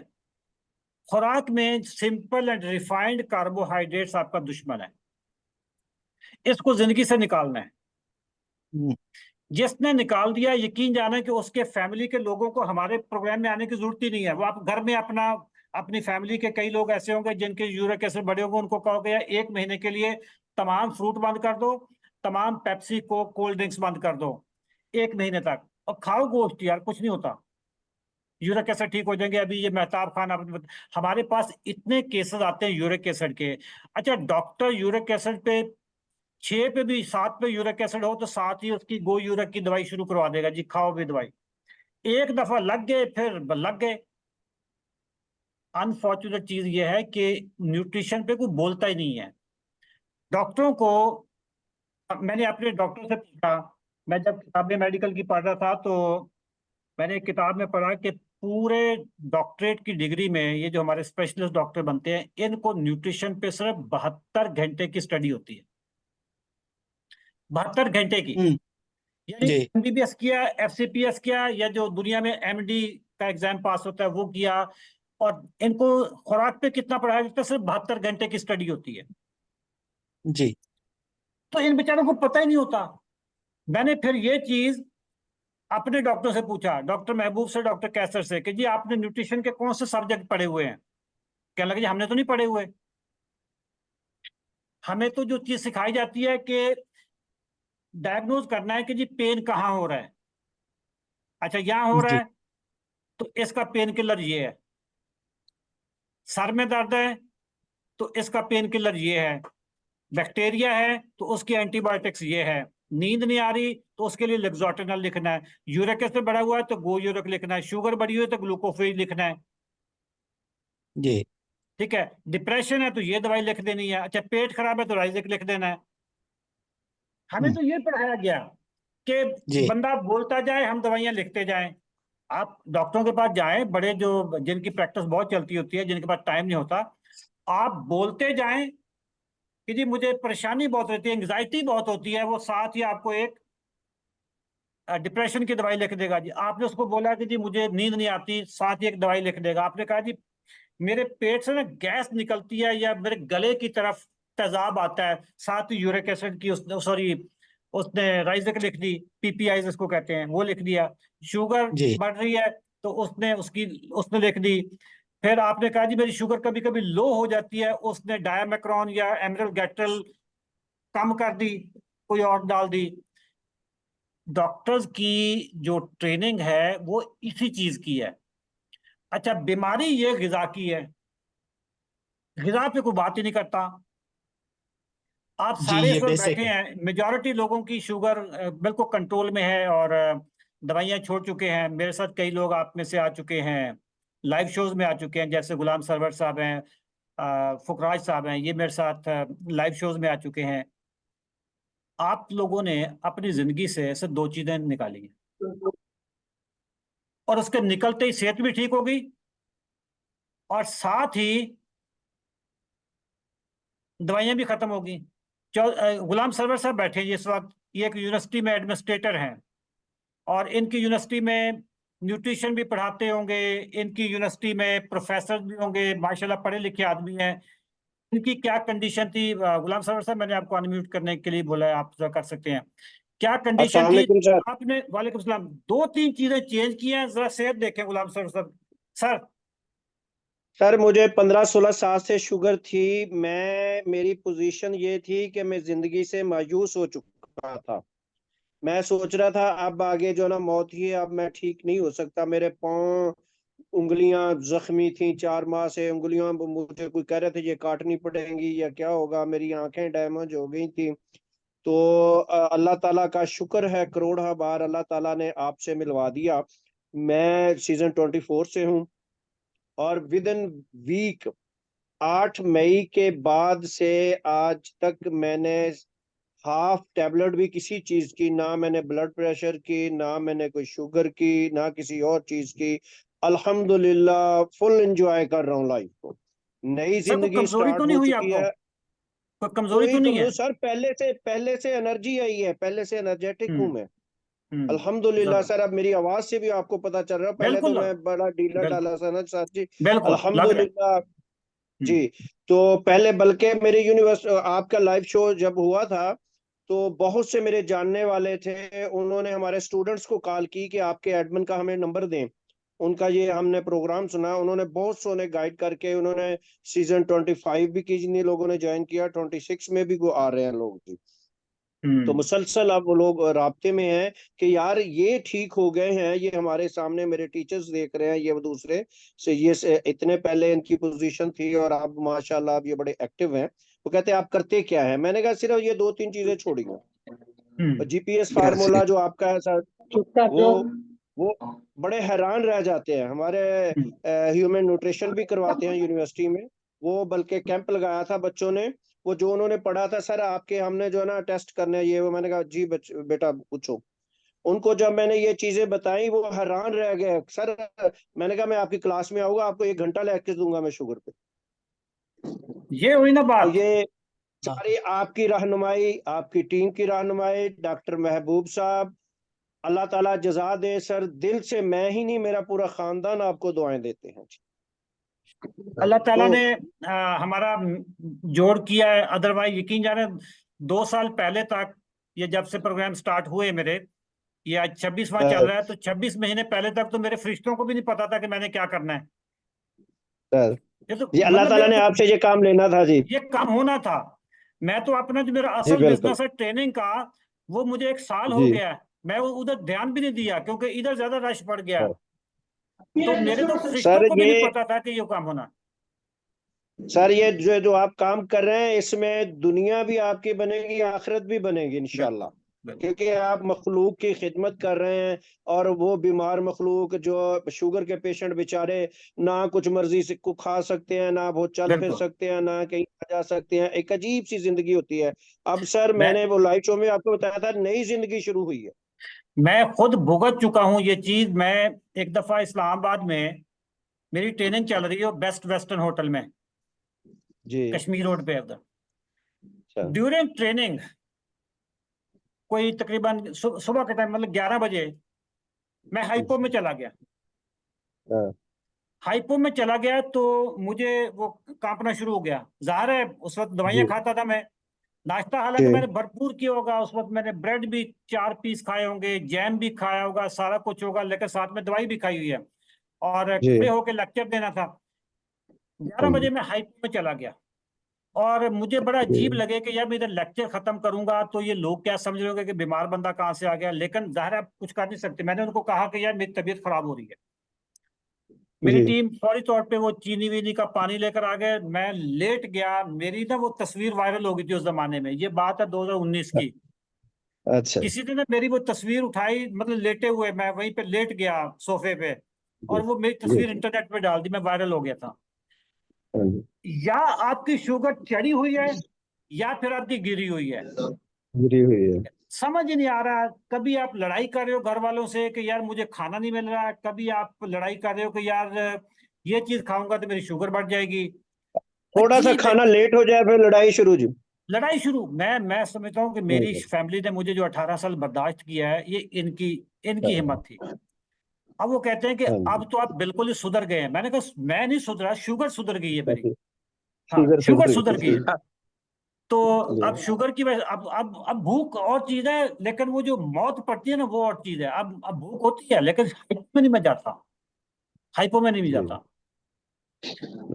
खुराक में सिंपल एंड रिफाइंड कार्बोहाइड्रेट्स आपका दुश्मन है, इसको जिंदगी से निकालना है। हम्म, जिसने निकाल दिया, यकीन जाने कि उसके फैमिली के लोगों को हमारे प्रोग्राम में आने की जरूरत ही नहीं है। वो आप घर में अपना, अपनी फैमिली के कई लोग ऐसे होंगे जिनके यूरिक एसिड बढ़े होंगे, उनको कहोगे यार 1 महीने के लिए तमाम फ्रूट बंद कर दो, तमाम पेप्सी को कोल्ड ड्रिंक्स बंद कर दो 1 महीने तक, और खाओ गोश्त, यार कुछ नहीं होता, यूरिक एसिड ठीक हो जाएंगे। अभी ये मेहताब खान हमारे पास इतने केसेस आते हैं यूरिक एसिड के। अच्छा, डॉक्टर यूरिक एसिड पे 6 पे भी, 7 पे यूरिक एसिड हो तो साथ ही उसकी गो यूरिक की दवाई शुरू करवा देगा जी, खाओ भी दवाई। एक दफा लग गए फिर लग गए। अनफॉर्चुनेट चीज ये है कि न्यूट्रिशन पे कोई बोलता ही नहीं है डॉक्टरों को। मैंने अपने डॉक्टर से पूछा, मैं जब किताबें मेडिकल की पढ़ रहा था, तो मैंने एक किताब में पढ़ा कि पूरे डॉक्टरेट की डिग्री में ये जो हमारे स्पेशलिस्ट डॉक्टर बनते हैं, इनको न्यूट्रिशन पे सिर्फ 72 घंटे की स्टडी होती है, 72 घंटे की। हम्म, यानी जी एमबीबीएस किया, एफसीपीएस किया, या जो दुनिया में एमडी का एग्जाम पास होता है वो किया, और इनको खुराक पे कितना पढ़ाया जाता है? सिर्फ 72 घंटे की स्टडी होती है। जी तो इन बेचारों को पता ही नहीं होता। मैंने फिर ये चीज अपने डॉक्टर से पूछा, डॉक्टर महबूब से, डॉक्टर कैसर से, कि जी आपने न्यूट्रिशन के कौन से सब्जेक्ट पढ़े हुए हैं? कहने लगे जी हमने तो नहीं पढ़े हुए, हमें तो जो चीज सिखाई जाती है कि डायग्नोज करना है कि जी पेन कहाँ हो रहा है। अच्छा, यहाँ हो रहा जी है तो इसका पेन किलर ये है, सर में दर्द है तो इसका पेन किलर ये है, बैक्टीरिया है तो उसकी एंटीबायोटिक्स ये है, नींद नहीं आ रही तो उसके लिए लेक्सोटिनल लिखना है, यूरिक एसिड बढ़ा हुआ है तो गो यूरिक लिखना है, शुगर बढ़ी हुई है तो ग्लूकोफेज लिखना है। जी ठीक है, डिप्रेशन है तो ये दवाई लिख देनी है। अच्छा, पेट खराब है तो राइजिक लिख देना है। हमें हम्म, तो ये पढ़ाया गया कि जी बंदा बोलता जाए, हम दवाइयां लिखते जाएं। आप डॉक्टरों के पास जाएं, बड़े जो जिनकी प्रैक्टिस बहुत चलती होती है, जिनके पास टाइम नहीं होता, आप बोलते जाएं कि जी मुझे परेशानी बहुत रहती है, एंग्जाइटी बहुत होती है, वो साथ ही आपको एक डिप्रेशन की दवाई लिख देगा जी। आपने उसको बोला कि जी मुझे नींद नहीं आती, साथ ही एक दवाई लिख देगा। आपने कहा जी मेरे पेट से ना गैस निकलती है या मेरे गले की तरफ तेजाब आता है, साथ ही यूरिक एसिड की उसने, सॉरी, उसने राइजिक लिख दी, पीपीआई इसको कहते हैं, वो लिख दिया। शुगर जी बढ़ रही है तो उसने उसकी उसने लिख दी। फिर आपने कहा जी मेरी शुगर कभी कभी लो हो जाती है, उसने डायामेक्रॉन या एमरल गैट्रल कम कर दी, कोई और डाल दी। डॉक्टर्स की जो ट्रेनिंग है वो इसी चीज की है। अच्छा, बीमारी ये गिजा की है, गिजा पे कोई बात ही नहीं करता। आप जी सारे ये इस वक्त बेसिक बैठे है। हैं, मेजॉरिटी लोगों की शुगर बिल्कुल कंट्रोल में है और दवाइयां छोड़ चुके हैं। मेरे साथ कई लोग आप में से आ चुके हैं, लाइव शोज में आ चुके हैं, जैसे गुलाम सरवर साहब हैं, फुकराज साहब हैं, ये मेरे साथ लाइव शोज में आ चुके हैं। आप लोगों ने अपनी जिंदगी से सिर्फ दो चीजें निकाली हैं, और उसके निकलते ही सेहत भी ठीक हो गई, और साथ ही दवाइयां भी खत्म हो गई। गुलाम सरवर साहब बैठे हैं ये इस वक्त, ये एक यूनिवर्सिटी में एडमिनिस्ट्रेटर हैं, और इनकी यूनिवर्सिटी में न्यूट्रिशन भी पढ़ाते होंगे, इनकी यूनिवर्सिटी में प्रोफेसर भी होंगे, माशाल्लाह पढ़े लिखे आदमी हैं। इनकी क्या कंडीशन थी, गुलाम सरवर साहब मैंने आपको अनम्यूट करने के लिए बोला है, आप जरा कर सकते हैं, क्या कंडीशन अस्सलाम थी? वालेकुम सर। आपने, वालेकुम सलाम, दो तीन चीजें चेंज की हैं, जरा सेहत देखें गुलाम सरवर साहब। सर सर मुझे 15-16 साल से शुगर थी। मेरी पोजीशन ये थी कि मैं जिंदगी से मायूस हो चुका था। मैं सोच रहा था अब आगे जो ना मौत ही है, अब मैं ठीक नहीं हो सकता। मेरे पाँव, उंगलियां जख्मी थी 4 माह से। उंगलियां मुझे कोई कह रहे थे ये काटनी पड़ेंगी या क्या होगा। मेरी आंखें डैमेज हो गई थी। तो अल्लाह ताला का शुक्र है, करोड़ा बार अल्लाह ताला ने आपसे मिलवा दिया। मैं सीजन 24 से हूँ, और विद इन वीक 8 मई के बाद से आज तक मैंने हाफ टेबलेट भी किसी चीज की, ना मैंने ब्लड प्रेशर की, ना मैंने कोई शुगर की, ना किसी और चीज की। अल्हम्दुलिल्लाह फुल एंजॉय कर रहा हूँ लाइफ को। नई सर कोई जिंदगी कमजोरी तो स्टार्ट नहीं हो हुई चुकी आपको? है। कोई कमजोरी कोई तो नहीं है? कमजोर सर, पहले से एनर्जी आई है, पहले से एनर्जेटिक हूँ मैं। अल्हम्दुलिल्लाह जरूर, सर, अब मेरी आवाज से भी आपको पता चल रहा है, पहले तो बिल्कुल मैं बड़ा डीलर बिल्कुल डाला सर जी। बिल्कुल लग रहा है। अल्हम्दुलिल्लाह हम्म, जी। तो पहले बल्कि मेरी आपका लाइव शो जब हुआ था, तो बहुत से मेरे जानने वाले थे, उन्होंने हमारे स्टूडेंट्स को कॉल की कि आपके एडमिन का हमें नंबर दें। उनका ये हमने प्रोग्राम सुना, उन्होंने बहुत सो ने गाइड करके, उन्होंने सीजन 25 भी किन्हीं लोगों ने ज्वाइन किया, 26 में भी वो आ रहे हैं लोग जी। तो हम्म, मुसलसल अब वो लोग राब्ते में हैं कि यार ये ठीक हो गए हैं, ये हमारे सामने मेरे टीचर्स देख रहे हैं, ये दूसरे से इतने पहले इनकी पोजीशन थी और अब माशाल्लाह अब ये बड़े एक्टिव हैं। वो कहते हैं आप करते क्या है? मैंने कहा सिर्फ ये 2-3 चीजें छोड़ी हैं। और जीपीएस Yes, फार्मूला जो आपका है सर, वो हम्म, वो बड़े हैरान रह जाते हैं। हमारे ह्यूमन न्यूट्रिशन भी करवाते हैं यूनिवर्सिटी में। वो बल्कि कैंप लगाया था बच्चों ने, वो जो उन्होंने पढ़ा था सर, आपके हमने जो है ना टेस्ट करने हैं ये वो। मैंने कहा जी बेटा पूछो। उनको जब मैंने ये चीजें बताई वो हैरान रह गए सर। मैंने कहा मैं आपकी क्लास में आऊंगा, आपको 1 घंटा लेक्चर दूंगा मैं शुगर पे। ये हुई ना तो बात। ये सारी आपकी रहनुमाई, आपकी टीम की रहनुमाई, डॉक्टर महबूब साहब, अल्लाह ताला जजा दे सर। दिल से मैं ही नहीं, मेरा पूरा खानदान आपको दुआएं देते हैं। अल्लाह ताला तो ने हमारा जोड़ किया है, अदरवाइज यकीन जाने 2 साल पहले तक, ये जब से प्रोग्राम स्टार्ट हुए मेरे, ये आज 26वां चल सर, रहा है, तो 26 महीने पहले तक तो मेरे फरिश्तों को भी नहीं पता था कि मैंने क्या करना है। सर, ये तो ये अल्लाह मतलब ताला मेरा ने जो आपसे ये काम लेना था जी। ये काम होना था। मैं तो अपना जो मेरा जी असल बिल्कुल। बिजनेस है ट्रेनिंग का, वो मुझे 1 साल हो जी गया है, मैं वो उधर ध्यान भी नहीं दिया क्योंकि इधर ज्यादा रश पड़ गया। सर। तो मेरे तो फरिश्तों सर को भी ये नहीं पता था कि ये काम होना। सर ये जो जो आप काम कर रहे हैं, इसमें दुनिया भी आपकी बनेगी, आखिरत भी बनेगी बिल्कुल इंशाल्लाह। बिल्कुल क्योंकि आप मखलूक की खिदमत कर रहे हैं, और वो बीमार मखलूक जो शुगर के पेशेंट बेचारे ना कुछ मर्जी से को खा सकते हैं, ना वो चल फिर बिल्कुल। सकते हैं, ना कहीं जा सकते हैं। एक अजीब सी जिंदगी होती है। अब सर मैं मैंने वो लाइव शो में आपको बताया था, नई जिंदगी शुरू हुई है। मैं खुद भुगत चुका हूँ ये चीज। मैं एक दफा इस्लामाबाद में मेरी ट्रेनिंग चल रही है बेस्ट वेस्टर्न होटल में, जी। कश्मीर रोड पे उधर। अच्छा। ड्यूरिंग ट्रेनिंग कोई तकरीबन सुबह के टाइम, मतलब 11 बजे, मैं हाइपो में चला गया। हाँ, हाइपो में चला गया तो मुझे वो कांपना शुरू हो गया। जाहिर है उस वक्त दवाइयां जी खाता था मैं। नाश्ता हालांकि जी मैंने भरपूर किया होगा उस वक्त, मैंने ब्रेड भी 4 पीस खाए होंगे, जैम भी खाया होगा, सारा कुछ होगा, लेकिन साथ में दवाई भी खाई हुई है, और खड़े जी होकर लेक्चर देना था। 11 बजे मैं हाइट में चला गया और मुझे बड़ा अजीब लगे कि यार मैं इधर लेक्चर खत्म करूंगा तो ये लोग क्या समझ रहे होंगे कि बीमार बंदा कहाँ से आ गया, लेकिन जाहिर है आप कुछ कर नहीं सकते। मैंने उनको कहा कि यार मेरी तबीयत खराब हो रही है। मेरी जी टीम फौरी तौर पे वो चीनी वीनी का पानी लेकर आ गए। मैं लेट गया। मेरी ना वो तस्वीर वायरल हो गई थी उस जमाने में, ये बात है 2019 की। अच्छा किसी ने ना मेरी वो तस्वीर उठाई, मतलब लेटे हुए, मैं वहीं पे लेट गया सोफे पे, जी और वो मेरी जी तस्वीर इंटरनेट पे डाल दी, मैं वायरल हो गया था। हाँ जी या आपकी शुगर चढ़ी हुई है या फिर आपकी गिरी हुई है, गिरी हुई है। समझ ही नहीं आ रहा। कभी आप लड़ाई कर रहे हो घर वालों से कि यार मुझे खाना नहीं मिल रहा, कभी आप लड़ाई कर रहे हो कि यार ये चीज खाऊंगा तो मेरी शुगर बढ़ जाएगी। थोड़ा सा अजीब है। खाना लेट हो जाए फिर लड़ाई शुरू जी। लड़ाई शुरू। मैं समझता हूँ कि मेरी हम्म, फैमिली ने मुझे जो 18 साल बर्दाश्त किया है, ये इनकी इनकी हिम्मत थी। अब वो कहते हैं कि हाँ जी अब तो आप बिल्कुल ही सुधर गए हैं। मैंने कहा मैं नहीं सुधरा, शुगर सुधर गई है मेरी। काफी हाँ, शुगर शुगर सुधर सुधर गई गई सही। है। तो जी अब शुगर की वजह, अब भूख और चीज है, लेकिन वो जो मौत पड़ती है ना वो और चीज है। अब भूख होती है लेकिन हाइपो में नहीं मैं जाता, हाइपो में नहीं जी जाता।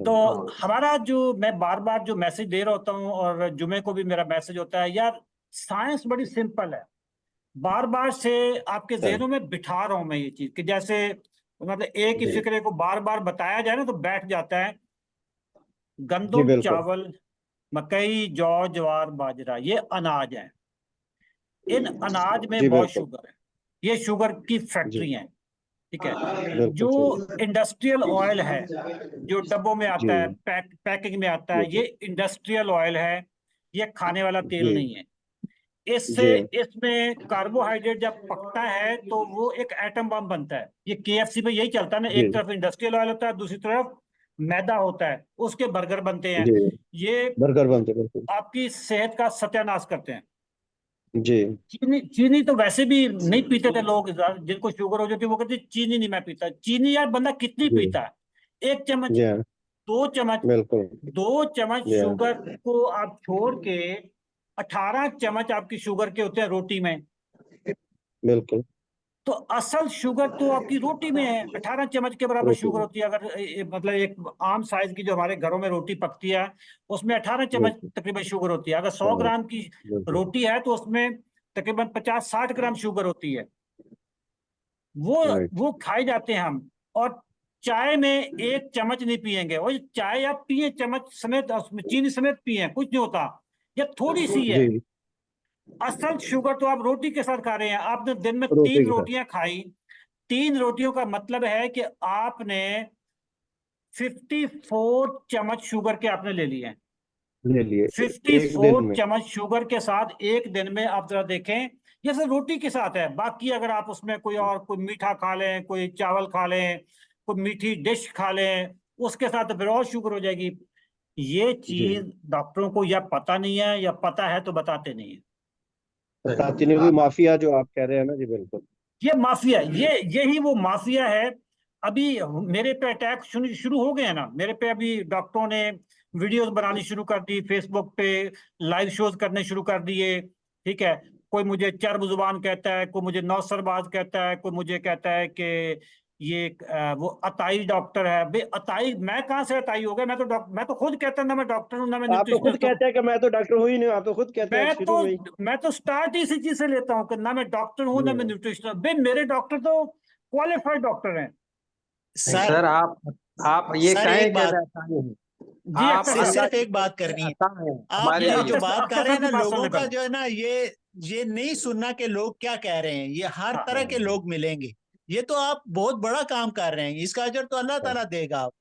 तो हमारा जो, मैं बार बार जो मैसेज दे रहा होता हूँ और जुमे को भी मेरा मैसेज होता है, यार साइंस बड़ी सिंपल है। बार बार से आपके हाँ जहनों में बिठा रहा हूं मैं ये चीज कि जैसे मतलब एक ही जी फिक्रे को बार बार बताया जाए ना तो बैठ जाता है। जी गंदम, बिल्कुल चावल, मकई, जौ, ज्वार, बाजरा, ये अनाज है। इन अनाज में जी बहुत बिल्कुल शुगर है। ये शुगर की जी फैक्ट्री है। ठीक है। बिल्कुल जो सही। इंडस्ट्रियल ऑयल है, जो डब्बों में जी आता है, पैकिंग में आता है, जी ये इंडस्ट्रियल ऑयल है। ये खाने वाला तेल जी नहीं है। इससे, जी इसमें कार्बोहाइड्रेट जब पकता है तो वो एक एटम बम बनता है। ये केएफसी पे यही चलता है ना, जी एक तरफ इंडस्ट्रियल ऑयल होता है, दूसरी तरफ मैदा होता है, उसके बर्गर बनते हैं। जी ये बर्गर बनते बिल्कुल। आपकी सेहत का सत्यानाश करते हैं। जी चीनी, चीनी तो वैसे भी नहीं पीते थे लोग, जिनको शुगर हो जाती है वो कहते हैं, चीनी नहीं मैं पीता। चीनी यार बंदा कितनी जी पीता है, 1 चम्मच, जी हाँ 2 चम्मच। बिल्कुल 2 चम्मच जी हाँ शुगर को आप छोड़ के 18 चम्मच आपकी शुगर के होते हैं रोटी में। बिल्कुल तो असल शुगर तो आपकी रोटी में है। 18 चम्मच के बराबर रोटी शुगर में होती है। अगर मतलब एक आम साइज की जो हमारे घरों में रोटी पकती है, उसमें 18 चम्मच बिल्कुल तकरीबन शुगर होती है। अगर 100 ग्राम हाँ, की बिल्कुल रोटी है तो उसमें तकरीबन 50-60 ग्राम शुगर होती है। वो राइट वो खाए जाते हैं हम। और चाय में 1 चम्मच नहीं पियेंगे, और चाय आप पिए चम्मच समेत, उसमें चीनी समेत पिए, कुछ नहीं होता। ये थोड़ी सी है। जी असल शुगर तो आप रोटी के साथ खा रहे हैं। आपने दिन में रोटी 3 के साथ रोटियां खाई, 3 रोटियों का मतलब है कि आपने 54 चम्मच शुगर के आपने ले लिए हैं। ले लिए फिफ्टी एक दिन फोर में। चम्मच शुगर के साथ एक दिन में, आप जरा देखें। ये सिर्फ रोटी के साथ है। बाकी अगर आप उसमें कोई और, कोई मीठा खा लें, कोई चावल खा लें, कोई मीठी डिश खा लें, उसके साथ तो फिर और शुगर हो जाएगी। ये जी चीज डॉक्टरों को या पता नहीं है, या पता है तो बताते नहीं है। बताती नहीं हुई माफिया जो आप कह रहे हैं ना जी बिल्कुल। ये माफिया, यही वो माफिया है। अभी मेरे पे अटैक शुरू हो गए हैं ना मेरे पे। अभी डॉक्टरों ने वीडियोस बनानी शुरू कर दी, फेसबुक पे लाइव शोज करने शुरू कर दिए। ठीक है। कोई मुझे चर्ब जुबान कहता है, कोई मुझे नौसरबाज कहता है, कोई मुझे कहता है कि ये वो अताई डॉक्टर है। भाई अताई, मैं कहाँ से अताई हो गया? मैं तो खुद कहता ना मैं डॉक्टर हूँ, ना मैं आप तो खुद न्यूट्रिशनिस्ट हूँ। कहते हैं कि मैं तो डॉक्टर हूँ ही नहीं, आप तो खुद कहते हैं मैं तो शुरू में ही। मैं तो स्टार्ट ही इसी चीज से लेता हूँ कि ना मैं डॉक्टर हूँ, ना मैं जी न्यूट्रिशनल। भाई मेरे डॉक्टर तो क्वालिफाइड डॉक्टर हैं। नहीं सर सर, आप ये सर एक कहें कि बात, ऐसा नहीं। जी आप अख्तर साहब। अल्लाह सिर्फ की एक तरफ बात से करनी है। आसान है आप हमारे जी ये लिए। जो बात अख्तर कर रहे साहब हैं की ना, बात सुन लोगों ले का पहले। जो है ना, ये नहीं सुनना कि लोग क्या कह रहे हैं। ये हर हाँ, तरह के लोग मिलेंगे। ये तो आप बहुत बड़ा काम कर रहे हैं, इसका अजर तो अल्लाह ताला देगा। आप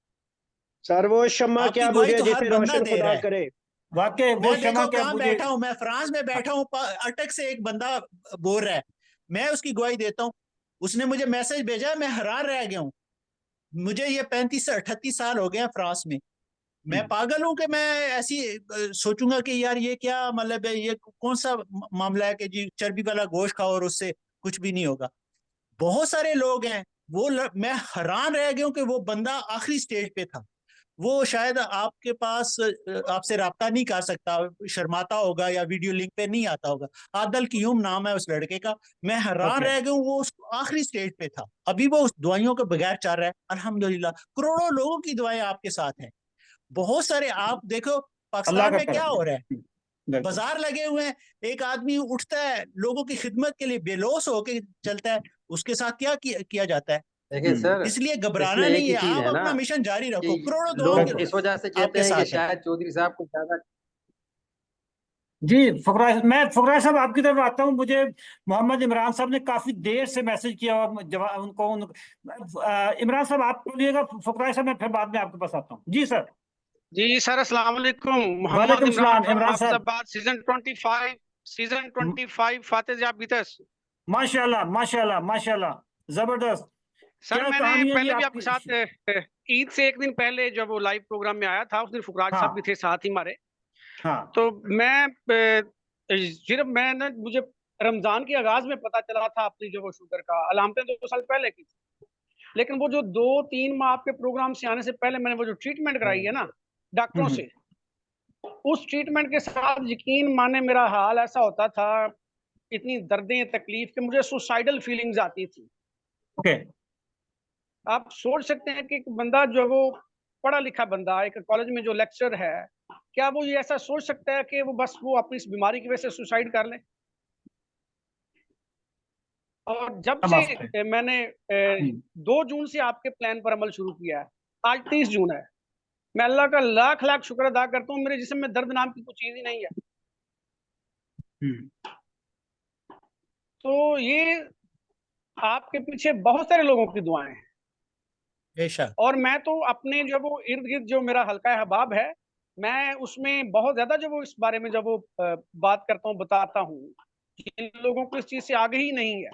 सर वो शम्मा आपकी क्या गवाही बुझे तो हर जिसे बंदा रोशन दे रहा खुदा है। करे। वाकई वो मैं क्षमा देखो क्या कहाँ मुझे। बैठा हूँ, मैं फ्रांस में हाँ, बैठा हूँ, अटक से एक बंदा बोल रहा है, मैं उसकी गवाही देता हूँ। उसने मुझे मैसेज भेजा, मैं हैरान रह गया हूँ। मुझे ये 35 से 38 साल हो गए हैं फ्रांस में। मैं पागल हूं कि मैं ऐसी सोचूंगा कि यार ये क्या मतलब है, ये कौन सा मामला है कि जी चर्बी वाला गोश्त खाओ और उससे कुछ भी नहीं होगा। बहुत सारे लोग हैं। मैं हैरान रह गया हूं कि वो बंदा आखिरी स्टेज पे था। वो शायद आपके पास आपसे रब्ता नहीं कर सकता, शर्माता होगा या वीडियो लिंक पे नहीं आता होगा। आदल कीयूम नाम है उस लड़के का। मैं हैरान ओके। रह गया हूँ, वो उस आखिरी स्टेज पे था। अभी वो उस दवाइयों के बगैर चल रहा है, अल्हम्दुलिल्लाह। करोड़ों लोगों की दवाएं आपके साथ हैं। बहुत सारे, आप देखो अल्लाह पाकिस्तान का में क्या करम हो रहा है, बिल्कुल। बाजार लगे हुए हैं, एक आदमी उठता है लोगों की खिदमत के लिए बेलोस होके चलता है, उसके साथ क्या किया जाता है। देखिए सर, इसलिए घबराना इसमें एक नहीं ही है, चीज आप है ना अपना मिशन जारी रखो, कि करोड़ों दुआओं लोग के इस वजह से कहते आपके हैं कि साथ है। शायद चौधरी साहब को ज्यादा। जी मैं फकरा साहब आपकी तरफ आता हूँ। मुझे मोहम्मद इमरान साहब ने काफी देर से मैसेज किया और जवाब इमरान साहब आप बोलिएगा, फकरा साहब मैं फिर बाद में आपके पास आता हूँ। जी सर। जी सर, अस्सलाम वालेकुम। मोहम्मद वालेकुम इमरान सलाम फ्रॉम इमरान साहब। हाफिजाबाद, सीजन 25 फातेह बितस। माशाल्लाह माशाल्लाह माशाल्लाह, जबरदस्त। सर क्या मैंने कहानी है जी पहले भी आपके आपकी? साथ ईद से एक दिन पहले जब वो लाइव प्रोग्राम में आया था, उस दिन फुकराज साहब भी हाँ थे साथ ही हमारे। हाँ तो सिर्फ मैं ना, मुझे रमजान के आगाज में पता चला था अपनी जो वो शुगर का अलामतें 2 साल पहले की थी, लेकिन वो जो 2-3 माह आपके प्रोग्राम से आने से पहले मैंने वो जो ट्रीटमेंट कराई है ना डॉक्टरों हम्म, से, उस ट्रीटमेंट के साथ यकीन माने मेरा हाल ऐसा होता था, इतनी दर्दें तकलीफ के मुझे सुसाइडल फीलिंग्स आती थी। ओके। आप सोच सकते हैं कि एक बंदा जो वो पढ़ा लिखा बंदा एक कॉलेज में जो लेक्चर है, क्या वो ये ऐसा सोच सकता है कि वो बस वो अपनी इस बीमारी की वजह से सुसाइड कर ले। और जब हम से आपसे मैंने 2 जून से आपके प्लान पर अमल शुरू किया है, आज 30 जून है, मैं अल्लाह का लाख लाख शुक्र अदा करता हूँ, मेरे जिस्म में दर्द नाम की कोई चीज ही नहीं है। तो ये आपके पीछे बहुत सारे लोगों की दुआएं हैं, बेशक। और मैं तो अपने जो वो इर्द गिर्द जो मेरा हल्का अहबाब है, मैं उसमें बहुत ज्यादा जो वो इस बारे में जब वो बात करता हूँ, बताता हूँ, जिन लोगों को इस चीज से आगे ही नहीं है,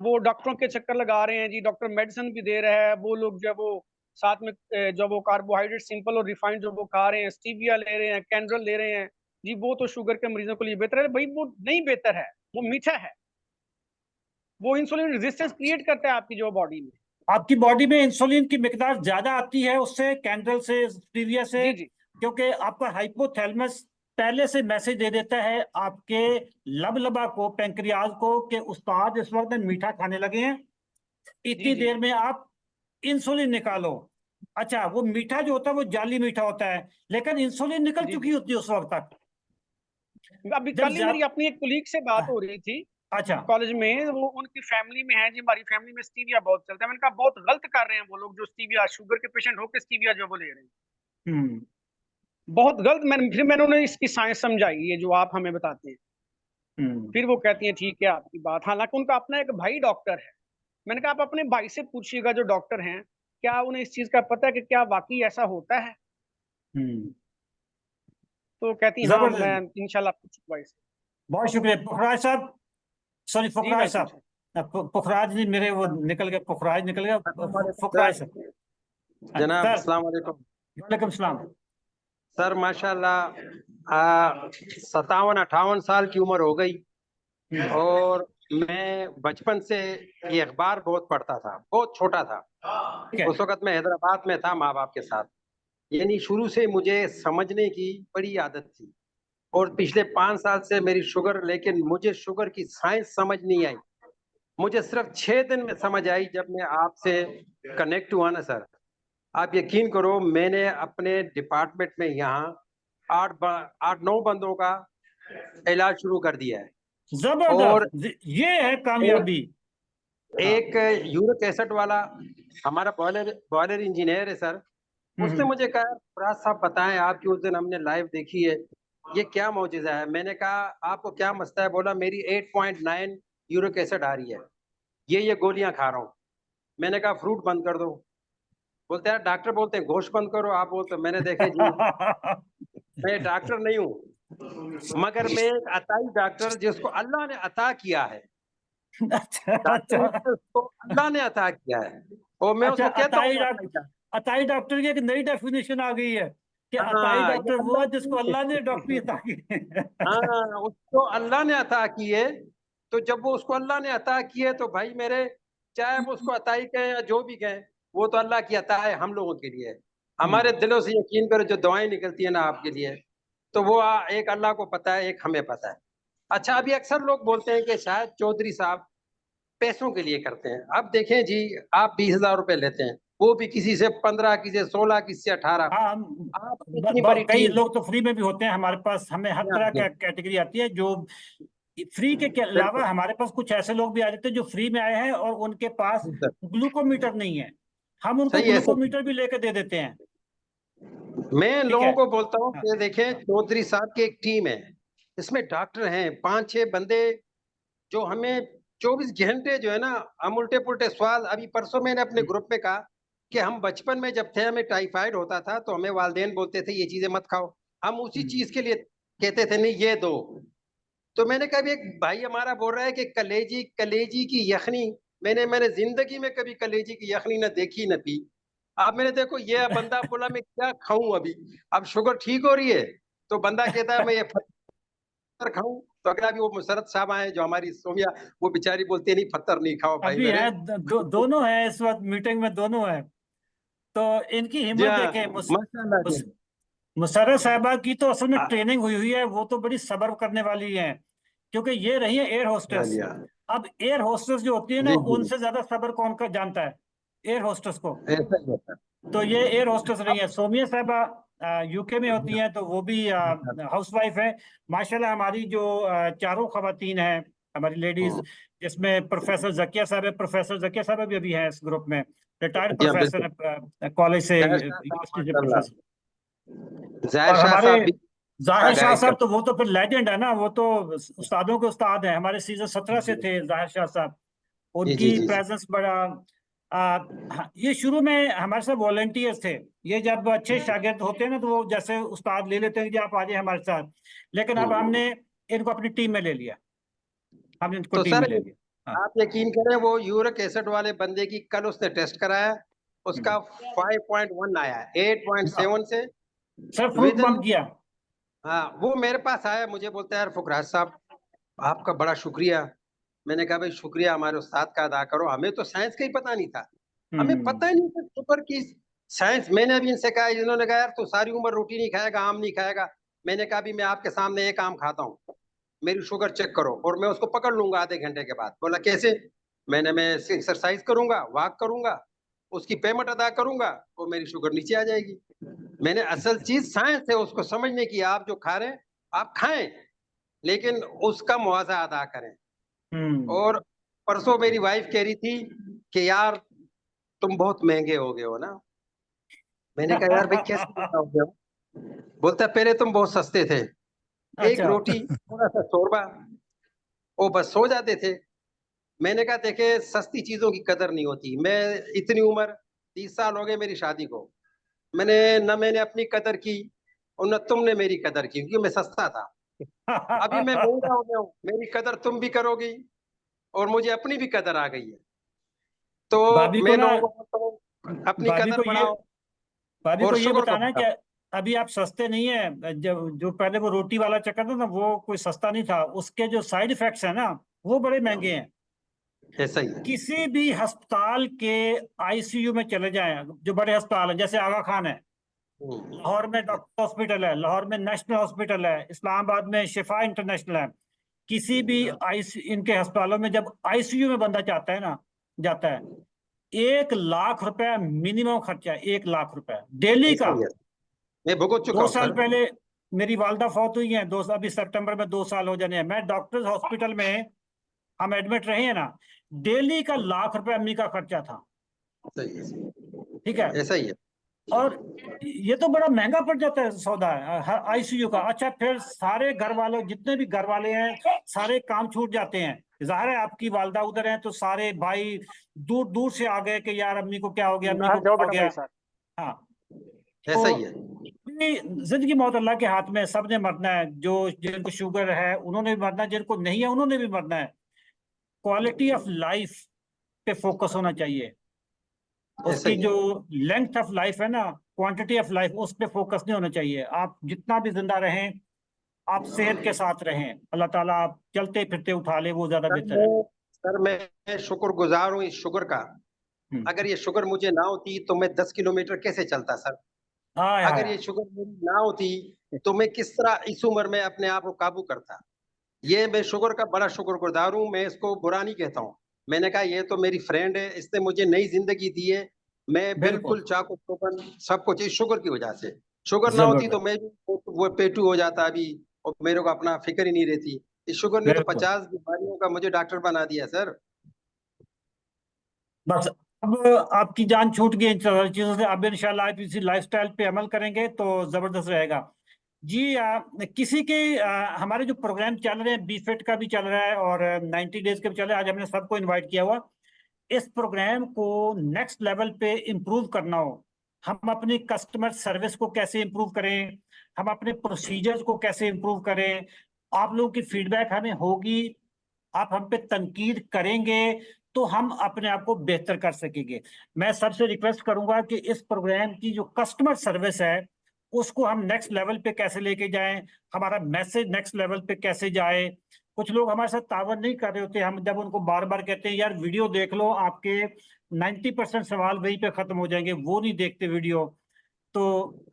वो डॉक्टरों के चक्कर लगा रहे हैं जी, डॉक्टर मेडिसिन भी दे रहा है, वो लोग जब वो साथ में जब वो कार्बोहाइड्रेट सिंपल और रिफाइंड जो वो खा रहे हैं, स्टीविया ले रहे हैं, कैंड्रल ले रहे हैं जी, वो तो शुगर के मरीजों के लिए बेहतर है। भाई वो नहीं बेहतर है, वो मीठा है, वो इंसुलिन रेजिस्टेंस क्रिएट करता है आपकी जो बॉडी में। आपकी बॉडी में इंसुलिन की मिकदार ज्यादा आती है उससे, कैंडल से, स्टीविया से, जी जी क्योंकि आपका हाइपोथैलेमस पहले से मैसेज दे देता है आपके लबलबा को, पेंक्रियाज को, कि उस्ताद इस वक्त मीठा खाने लगे हैं, जी इतनी जी देर में आप इंसुलिन निकालो। अच्छा, वो मीठा जो होता है वो जाली मीठा होता है, लेकिन इंसुलिन निकल जी चुकी जी। होती है उस वक्त तक। अभी जब कल ही मेरी ज्यादा अपनी एक कुलीग से बात हो रही थी अच्छा। कॉलेज में, वो उनकी फैमिली में है जी, हमारी फैमिली में स्टीविया बहुत चलता है। मैंने कहा बहुत गलत कर रहे हैं वो लोग जो स्टीविया, शुगर के पेशेंट होकर स्टीविया जो वो ले रहे हैं, हम्म बहुत गलत। मैंने उन्हें इसकी साइंस समझाई, ये जो आप हमें बताते हैं। हम्म फिर वो कहती हैं ठीक है आपकी बात, हालांकि उनका अपना एक भाई डॉक्टर है। मैंने कहा आप अपने भाई से पूछिएगा जो डॉक्टर हैं, क्या उन्हें इस चीज का पता है कि क्या वाकई ऐसा होता है। हम्म तो कहती हाँ, मैं जबरदस्त। इंशाल्लाह पूछूंगा भाई से। बहुत शुक्रिया पुखराज साहब, सॉरी जी फुकराज वालेकुम साहब। सर। पुखराज नहीं, मेरे वो निकल गया, पुखराज निकल गया, फुकराज सर, साहब। जनाब सर अस्सलाम वालेकुम। वालेकुम सलाम। सर माशाल्लाह 57-58 साल की उम्र हो गई, और मैं बचपन से ये अखबार बहुत पढ़ता था, बहुत छोटा था। ठीक है। उस वक्त मैं हैदराबाद में था माँ बाप के साथ, यानी शुरू से मुझे समझने की बड़ी आदत थी। और पिछले 5 साल से मेरी शुगर, लेकिन मुझे शुगर की साइंस समझ नहीं आई। मुझे सिर्फ 6 दिन में समझ आई जब मैं आपसे कनेक्ट हुआ ना सर। आप यकीन करो, मैंने अपने डिपार्टमेंट में यहाँ 8-9 बंदों का इलाज शुरू कर दिया है। और जबरदस्त, ये है एक, कामयाबी। हाँ। एक यूरिक एसिड वाला हमारा बॉयलर बॉयलर इंजीनियर है सर, उसने हम्म मुझे कहा फराज साहब बताएं, आपकी उस दिन हमने लाइव देखी है, ये क्या मौजूदा है। मैंने कहा आपको क्या मसला है। बोला मेरी 8.9 यूरिक एसिड आ रही है, ये गोलियां खा रहा हूँ। मैंने कहा फ्रूट बंद कर दो। बोलते हैं डॉक्टर बोलते हैं गोश्त बंद करो, आप बोलते मैंने देखे जी, मैं डॉक्टर नहीं हूँ, मगर मैं एक अताई डॉक्टर जिसको अल्लाह ने अता किया है। अच्छा डॉक्टर अच्छा जिसको अल्लाह ने अता किया है, और मैं अच्छा। उसको कहता अताई हूँ अताई डॉक्टर, डॉक्टर। अताई डॉक्टर की एक नई डेफिनेशन आ गई है कि अताई हाँ, ये डॉक्टर वो अल्लाह है जिसको अल्लाह ने डॉक्टरी की अता की है। हाँ, उसको अल्लाह ने अता की है। तो जब वो उसको अल्लाह ने अता की है, तो भाई मेरे, चाहे वो उसको अताई कहें या जो भी कहें, वो तो अल्लाह की अता है, हम लोगों के लिए। हमारे दिलों से यकीन करो, जो दुआएं निकलती है ना आपके लिए, तो वो एक अल्लाह को पता है, एक हमें पता है। अच्छा, अभी अक्सर लोग बोलते हैं कि शायद चौधरी साहब पैसों के लिए करते हैं। अब देखें जी, आप 20,000 रुपए लेते हैं, वो भी किसी से 15, किसी से 16, किसी से 18। हाँ आप इतनी बड़ी कई टीम। लोग तो फ्री में भी होते हैं हमारे पास, हमें हर तरह का कैटेगरी आती है। जो फ्री के अलावा हमारे पास कुछ ऐसे लोग भी आ जाते हैं जो फ्री में आए हैं और उनके पास ग्लूकोमीटर नहीं है, हम उनको सही है, ग्लूकोमीटर भी लेके दे देते हैं। मैं ठीक लोगों है। को बोलता हूँ हाँ। कि देखें, चौधरी साहब की एक टीम है, इसमें डॉक्टर हैं 5-6 बंदे, जो हमें 24 घंटे जो है ना, हम उल्टे पुल्टे सवाल। अभी परसों मैंने अपने ग्रुप में कहा कि हम बचपन में जब थे, हमें टाइफाइड होता था तो हमें वालिदैन बोलते थे ये चीजें मत खाओ, हम उसी चीज के लिए कहते थे नहीं ये दो। तो मैंने कभी, एक भाई हमारा बोल रहा है कि कलेजी कलेजी की यखनी, मैंने जिंदगी में कभी कलेजी की यखनी न देखी न पी। अब मैंने देखो ये बंदा बोला मैं क्या खाऊं अभी, अब शुगर ठीक हो रही है तो बंदा कहता है मैं ये पत्थर खाऊं। तो अगर अभी वो मुशर्रफ साहब आए जो हमारी सोमिया, वो बेचारी बोलती है नहीं पत्थर नहीं खाओ भाई अभी मेरे। है दोनों है इस वक्त मीटिंग में, दोनों है। तो इनकी जी हिम्मत हाँ, देखें। माशाल्लाह जी। मुशर्रफ साहबा की तो असल में हाँ ट्रेनिंग हुई हुई है, वो तो बड़ी सब्र करने वाली है, क्योंकि ये रही है एयर होस्टेस। जी हाँ, अब एयर होस्टेस जो होती है ना, जी जी, उनसे ज्यादा सब्र कौन कर जानता है एयर होस्टेस को। ऐसा ही होता तो ये एयर होस्टेस रही है। सोमिया साहबा यूके में होती हैं, तो वो भी है। हाउस वाइफ है। माशाल्लाह हमारी जो चारों खवातीन हैं, हमारी लेडीज, जिसमें प्रोफेसर जकिया साहब है, प्रोफेसर जकिया साहब भी अभी हैं इस ग्रुप में, रिटायर्ड जी हाँ प्रोफेसर बिल्कुल। है कॉलेज से, जाहिर शाह साहब यूनिवर्सिटी से माशाल्लाह, प्रोफेसर। जाहिर और शाह हमारे साहब भी जाहिर शाह गाइड साहब करते तो वो तो फिर लेजेंड है ना, वो तो उस्तादों के उस्ताद हैं, हमारे सीजन 17 से हैं। थे जाहिर शाह साहब। जी जी उनकी जी जी। प्रेजेंस बड़ा हाँ, ये शुरू में हमारे साथ वॉलंटियर्स थे। ये जब अच्छे शागिर्द होते हैं ना, तो वो जैसे उस्ताद ले लेते हैं कि आप आ जाइए हमारे साथ। लेकिन अब हम्म। हमने इनको अपनी टीम में ले लिया, हमने इनको तो टीम सर, में ले लिया। हाँ। आप यकीन करें, वो यूरिक एसिड वाले बंदे की कल उसने टेस्ट कराया, उसका 5.1 आया, 8.7 से sir fruit with in. Bump किया। हाँ, वो मेरे पास आया, मुझे बोलता है यार फुकराज साहब आपका बड़ा शुक्रिया। मैंने कहा भाई शुक्रिया हमारे उस्ताद का अदा करो, हमें तो साइंस का ही पता नहीं था, हमें पता ही नहीं था शुगर की साइंस। मैंने अभी इनसे कहा, इन्होंने कहा यार तू सारी उम्र रोटी नहीं खाएगा, आम नहीं खाएगा। मैंने कहा अभी मैं आपके सामने एक आम खाता हूँ, मेरी शुगर चेक करो और मैं उसको पकड़ लूंगा आधे घंटे के बाद। बोला कैसे? मैं एक्सरसाइज करूंगा, वॉक करूंगा, उसकी पेमेंट अदा करूंगा, तो मेरी शुगर नीचे आ जाएगी। मैंने असल चीज साइंस है उसको समझने की, आप जो खा रहे हैं आप खाएं, लेकिन उसका मुआवजा अदा करें। और परसों मेरी वाइफ कह रही थी कि यार तुम बहुत महंगे हो गए हो ना। मैंने कहा यार भाई कैसे महंगा हो गया हो? बोलता है पहले तुम बहुत सस्ते थे, एक अच्छा। रोटी थोड़ा सा शोरबा, वो बस सो जाते थे। मैंने कहा देखे सस्ती चीजों की कदर नहीं होती। मैं इतनी उम्र, 30 साल हो गए मेरी शादी को, मैंने अपनी कदर की और न तुमने मेरी कदर की, क्योंकि मैं सस्ता था। अभी मैं महंगा हो गया हूँ, मेरी कदर तुम भी करोगी और मुझे अपनी भी कदर आ गई है। तो भाभी को मैं ना, लोगों को बोलता हूँ अपनी भाभी कदर को ये बढ़ाओ भाभी और को ये शुगर को बताना है कि बढ़ाओ। अभी आप सस्ते नहीं है। जब जो पहले वो रोटी वाला चक्कर था ना, वो कोई सस्ता नहीं था, उसके जो साइड इफेक्ट्स है ना, वो बड़े महंगे हैं। ऐसा ही है। किसी भी अस्पताल के आईसीयू में चले जाएं, जो बड़े अस्पताल हैं, जैसे आगा खान है, हम्म, लाहौर में डॉक्टर हॉस्पिटल है, लाहौर में नेशनल हॉस्पिटल है, इस्लामाबाद में शिफा इंटरनेशनल है। किसी भी आईसी इनके अस्पतालों में जब आईसीयू में बंदा जाता है, 1 लाख रुपए मिनिमम खर्चा है, 1 लाख रुपए डेली ऐसा का। ही है, मैं भुगत चुका दो हूँ साल सर। पहले मेरी वालदा फौत हुई है, अभी सितंबर में 2 साल हो जाने हैं। मैं डॉक्टर्स हॉस्पिटल में हम एडमिट रहे हैं ना, डेली का 1 लाख रुपए अम्मी का खर्चा था। सही ठीक है। है, ऐसा ही है। और ये तो बड़ा महंगा पड़ जाता है सौदा है आईसीयू का। अच्छा, फिर सारे घर वालों, जितने भी घर वाले हैं, सारे काम छूट जाते हैं। जाहिर है आपकी वालदा उधर है, तो सारे भाई दूर दूर से आ गए कि यार अम्मी को क्या हो गया, अम्मी को बाहर जाओ क्या हो बेटा गया। मेरे साथ। हाँ। ऐसा ही तो है। जिंदगी मौत अल्लाह के हाथ में, सबने मरना है। जो जिनको शुगर है उन्होंने भी मरना है, जिनको नहीं है उन्होंने भी मरना है। क्वालिटी ऑफ लाइफ पे फोकस होना चाहिए। ऐसा उसकी ही जो है। लेंथ ऑफ लाइफ है ना, क्वांटिटी ऑफ लाइफ, उस पर फोकस नहीं होना चाहिए। आप जितना भी जिंदा रहें, आप सेहत के साथ रहें, अल्लाह ताला आप चलते फिरते उठा ले, वो ज्यादा सर बेहतर है। मैं सर मैं शुक्रगुजार हूँ इस शुगर का। हम्म। अगर ये शुगर मुझे ना होती तो मैं 10 किलोमीटर कैसे चलता सर? हाँ अगर हाँ। ये शुगर मेरी ना होती तो मैं किस तरह इस उम्र में अपने आप को काबू करता? ये मैं शुगर का बड़ा शुक्रगुजार हूँ, मैं इसको बुरा नहीं कहता हूँ। मैंने कहा ये तो मेरी फ्रेंड है, इसने मुझे नई जिंदगी दी है। मैं बिल्कुल चाकू चौबंद सब कुछ इस शुगर की वजह से। शुगर ना होती तो मैं भी वो पेटू हो जाता अभी, और मेरे को अपना फिक्र ही नहीं रहती। इस शुगर ने तो 50 बीमारियों का मुझे डॉक्टर बना दिया सर। बस अब आपकी जान छूट गई इन सारी चीजों से। अब इंशाल्लाह आप इसी लाइफस्टाइल पे अमल करेंगे तो जबरदस्त रहेगा जी। किसी के हमारे जो प्रोग्राम चल रहे हैं, बी फिट का भी चल रहा है और 90 डेज का भी चल रहा है। आज हमने सबको इनवाइट किया हुआ। इस प्रोग्राम को नेक्स्ट लेवल पे इम्प्रूव करना हो, हम अपनी कस्टमर सर्विस को कैसे इम्प्रूव करें, हम अपने प्रोसीजर्स को कैसे इम्प्रूव करें, आप लोगों की फीडबैक हमें होगी, आप हम पे तनकीद करेंगे तो हम अपने आप को बेहतर कर सकेंगे। मैं सबसे रिक्वेस्ट करूंगा कि इस प्रोग्राम की जो कस्टमर सर्विस है उसको हम नेक्स्ट लेवल पे कैसे लेके जाएं, हमारा मैसेज नेक्स्ट लेवल पे कैसे जाए। कुछ लोग हमारे साथ तावन नहीं कर रहे होते, हम जब उनको बार बार कहते हैं यार वीडियो देख लो, आपके 90% सवाल वहीं पे खत्म हो जाएंगे, वो नहीं देखते वीडियो। तो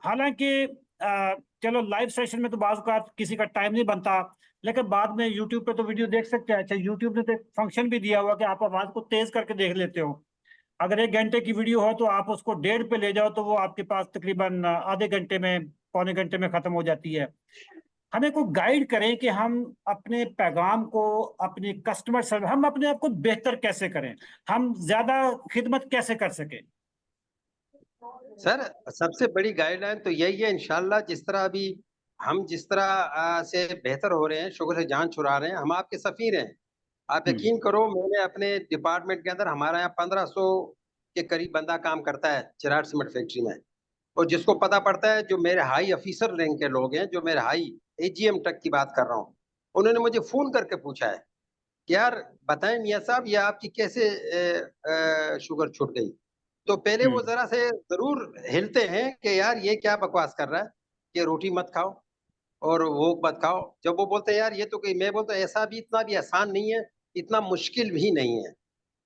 हालांकि चलो लाइव सेशन में तो बाज़ का किसी का टाइम नहीं बनता, लेकिन बाद में यूट्यूब पे तो वीडियो देख सकते हैं। अच्छा, यूट्यूब ने तो फंक्शन भी दिया हुआ कि आप आवाज को तेज करके देख लेते हो। अगर 1 घंटे की वीडियो हो तो आप उसको 1.5 पे ले जाओ तो वो आपके पास तकरीबन आधे घंटे में, पौने घंटे में खत्म हो जाती है। हमें को गाइड करें कि हम अपने पैगाम को, अपनी कस्टमर सर्विस, हम अपने आप को बेहतर कैसे करें, हम ज्यादा खिदमत कैसे कर सकें। सर सबसे बड़ी गाइडलाइन तो यही है इंशाल्लाह, जिस तरह अभी हम जिस तरह से बेहतर हो रहे हैं, शुगर से जान छुड़ा रहे हैं, हम आपके सफीर हैं। आप यकीन करो, मैंने अपने डिपार्टमेंट के अंदर, हमारे यहाँ 1500 के करीब बंदा काम करता है चिराग सीमेंट फैक्ट्री में। और जिसको पता पड़ता है, जो मेरे हाई ऑफिसर रैंक के लोग हैं, जो मेरे हाई एजीएम तक की बात कर रहा हूँ, उन्होंने मुझे फोन करके पूछा है कि यार बताएं मियाँ साहब, ये आपकी कैसे शुगर छूट गई। तो पहले वो जरा से जरूर हिलते हैं कि यार ये क्या बकवास कर रहा है, कि रोटी मत खाओ और वो मत खाओ। जब वो बोलते हैं यार ये तो कोई, मैं बोलता ऐसा भी, इतना भी आसान नहीं है, इतना मुश्किल भी नहीं है।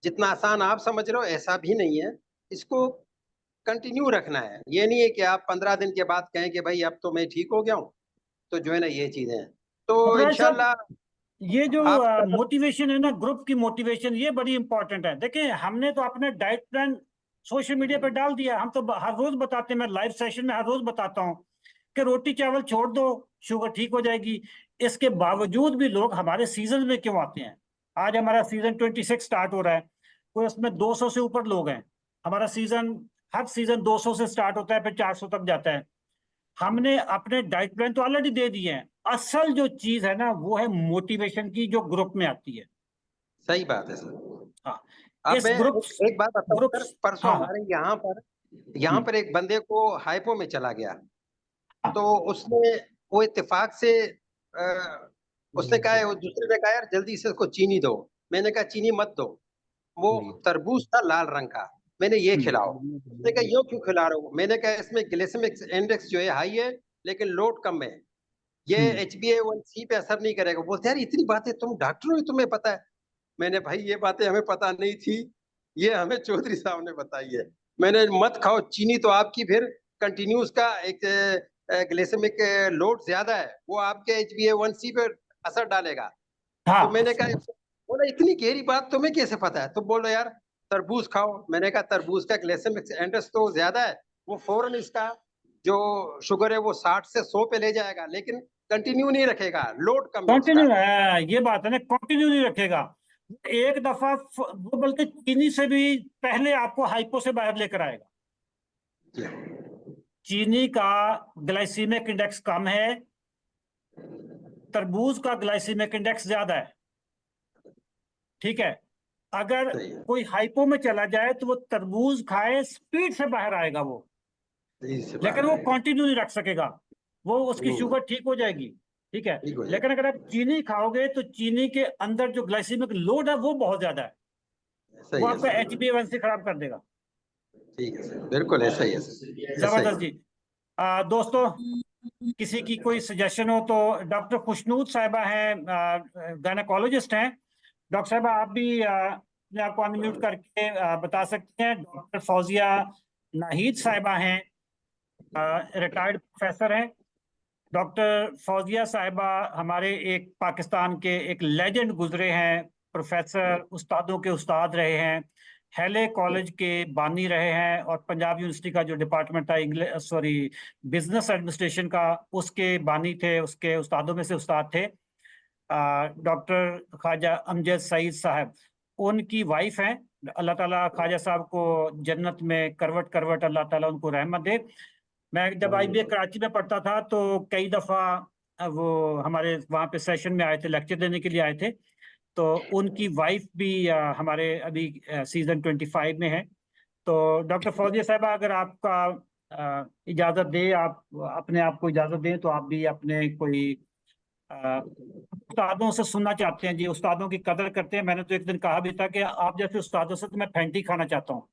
जितना आसान आप समझ रहे हो ऐसा भी नहीं है। इसको कंटिन्यू रखना है। ये नहीं है कि आप 15 दिन के बाद कहें कि भाई अब तो मैं ठीक हो गया हूँ। तो जो है ना, ये चीजें हैं तो डॉक्टर साहब, इंशाल्लाह ये जो आप। मोटिवेशन है ना, ग्रुप की मोटिवेशन, ये बड़ी इंपॉर्टेंट है। देखिए हमने तो अपने डाइट प्लान सोशल मीडिया पर डाल दिया, हम तो हर रोज बताते हैं, मैं लाइव सेशन में हर रोज बताता हूँ कि रोटी चावल छोड़ दो, शुगर ठीक हो जाएगी। इसके बावजूद भी लोग हमारे सीजन में क्यों आते हैं? आज हमारा सीजन 26 स्टार्ट हो रहा है, कोई उसमें 200 से ऊपर लोग हैं। हमारा सीजन, हर सीजन 200 से स्टार्ट होता है, फिर 400 तक जाता है। हमने अपने डाइट प्लान तो ऑलरेडी दे दिए हैं। असल जो चीज है ना वो है मोटिवेशन की, जो ग्रुप में आती है। सही बात है सर। हाँ, अब इस मैं ग्रुप्स एक बात बताऊं सर, ग्रुप्स परसों हाँ हाँ। हमारे यहाँ पर एक बंदे को हाइपो में चला गया। तो उसने, वो इत्तेफाक से उसने कहा, वो दूसरे ने कहा यार जल्दी से उसको चीनी दो। मैंने कहा चीनी मत दो। वो तरबूज था लाल रंग का, मैंने ये खिलाओ। उसने कहा यूं क्यों खिला रहे हो? मैंने कहा इसमें ग्लाइसेमिक इंडेक्स जो है हाई है, लेकिन लोड कम है, ये HbA1c पे असर नहीं करेगा। बोलते यार इतनी बातें तुम डॉक्टर हो, तुम्हें पता है? मैंने भाई ये बातें हमें पता नहीं थी, ये हमें चौधरी साहब ने बताई है। मैंने मत खाओ चीनी, तो आपकी फिर कंटिन्यू उसका एक ग्लाइसेमिक लोड ज्यादा है, वो आपके HbA1c पे असर डालेगा। तो हाँ, मैंने कहा, बोला इतनी गहरी बात तुम्हें कैसे पता है? तो बोल रहे यार तरबूज खाओ। मैंने कहा तरबूज का ग्लाइसेमिक इंडेक्स तो ज्यादा है, वो फौरन इसका जो शुगर है वो 60 से 100 पे ले जाएगा, लेकिन कंटिन्यू नहीं रखेगा, लोड कम है उसका। कंटिन्यू है, ये बात है ना, कंटिन्यू नहीं रखेगा। एक दफा वो बल्कि चीनी से भी पहले आपको हाइपो से बाहर लेकर आएगा। चीनी का ग्लाइसीमिक इंडेक्स कम है, तरबूज का ग्लाइसीमिक इंडेक्स ज्यादा है। ठीक है, अगर सही है, कोई हाइपो में चला जाए तो वो तरबूज खाए, स्पीड से बाहर आएगा वो, सही से बात लेकिन वो है। कंटिन्यू नहीं रख सकेगा। वो उसकी शुगर ठीक हो जाएगी, ठीक है, ठीक हो जाए। लेकिन अगर आप चीनी खाओगे तो चीनी के अंदर जो ग्लाइसीमिक लोड है वो बहुत ज्यादा है, वो सही है आपका सर। HbA1c खराब कर देगा। ठीक है सर, बिल्कुल ऐसा ही है सर, ऐसा ही जबरदस्त है। जी। दोस्तों, किसी की कोई सजेशन हो तो, डॉक्टर खुशनूद साहिबा हैं, गायनेकोलॉजिस्ट हैं। डॉक्टर साहबा आप भी अपने आप को अनम्यूट करके बता सकते हैं। डॉक्टर फौजिया नाहिद साहिबा हैं, रिटायर्ड प्रोफेसर हैं। डॉक्टर फौजिया साहिबा हमारे एक पाकिस्तान के एक लेजेंड गुजरे हैं, प्रोफेसर, उस्तादों के उस्ताद रहे हैं। हैले कॉलेज के बानी रहे हैं और पंजाब यूनिवर्सिटी का जो डिपार्टमेंट था इंग्लिश बिजनेस एडमिनिस्ट्रेशन का, उसके बानी थे, उसके उस्तादों में से उस्ताद थे डॉक्टर ख्वाजा अमजद सईद साहब। उनकी वाइफ हैं, अल्लाह ताला ख्वाजा साहब को जन्नत में करवट करवट अल्लाह ताला उनको रहमत दे। मैं जब IBA कराची में पढ़ता था तो कई दफ़ा वो हमारे वहाँ पे सेशन में आए थे, लेक्चर देने के लिए आए थे। तो उनकी वाइफ भी हमारे अभी सीजन 25 में है। तो डॉक्टर फौजिया साहबा, अगर आपका इजाज़त दे, आप अपने आप को इजाज़त दें तो आप भी अपने कोई उस्तादों से सुनना चाहते हैं जी, उस्तादों की कदर करते हैं। मैंने तो एक दिन कहा भी था कि आप जैसे उस्तादों से तो मैं फैंटी खाना चाहता हूँ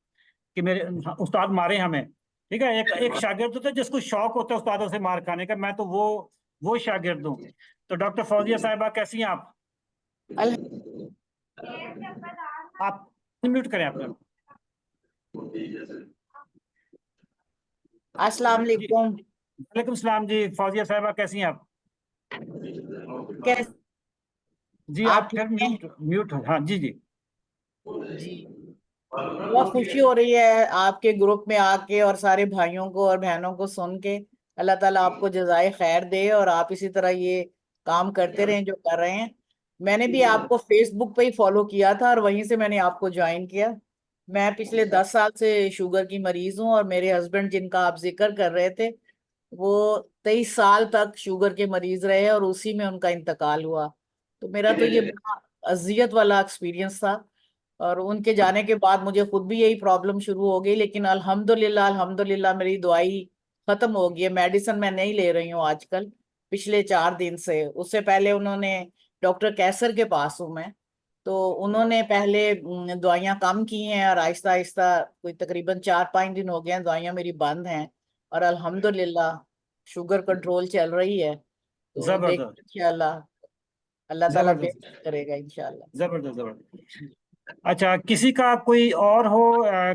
कि मेरे उस्ताद मारे हमें। ठीक है, एक शागिर्द होता है जिसको शौक होता है उस्तादों से मार खाने का, मैं तो वो शागिर्द हूँ। तो डॉक्टर फौजिया साहिबा कैसी हैं आप? आप म्यूट करें अपने। अस्सलाम वालेकुम। वालेकुम सलाम जी। फौजिया साहिबा कैसी हैं आप? कैसे जी आप फिर म्यूट हो। हाँ जी जी जी, बहुत खुशी हो रही है आपके ग्रुप में आके और सारे भाइयों को और बहनों को सुन के। अल्लाह ताला आपको जज़ाए खैर दे और आप इसी तरह ये काम करते रहें जो कर रहे हैं। मैंने भी आपको फेसबुक पे ही फॉलो किया था और वहीं से मैंने आपको ज्वाइन किया। मैं पिछले 10 साल से शुगर की मरीज हूँ और मेरे हस्बैंड जिनका आप जिक्र कर रहे थे वो 23 साल तक शुगर के मरीज रहे और उसी में उनका इंतकाल हुआ। तो मेरा तो ये बड़ा अजियत वाला एक्सपीरियंस था और उनके जाने के बाद मुझे खुद भी यही प्रॉब्लम शुरू हो गई। लेकिन अल्हम्दुलिल्लाह अल्हम्दुलिल्लाह मेरी दवाई खत्म हो गई है। मेडिसिन मैं नहीं ले रही हूँ आजकल, पिछले 4 दिन से। उससे पहले उन्होंने डॉक्टर कैसर के पास हूँ मैं, तो उन्होंने पहले दवाइयाँ कम की हैं और आहिस्ता आहिस्ता कोई तकरीबन 4-5 दिन हो गए हैं दवाइयाँ मेरी बंद हैं और अल्हम्दुलिल्लाह शुगर कंट्रोल चल रही है। तो देखिए जबरदस्त इंशाल्लाह अल्लाह ताला जबरदस्त बेहतर करेगा इंशाल्लाह। जबरदस्त जबरदस्त। अच्छा, किसी का कोई और हो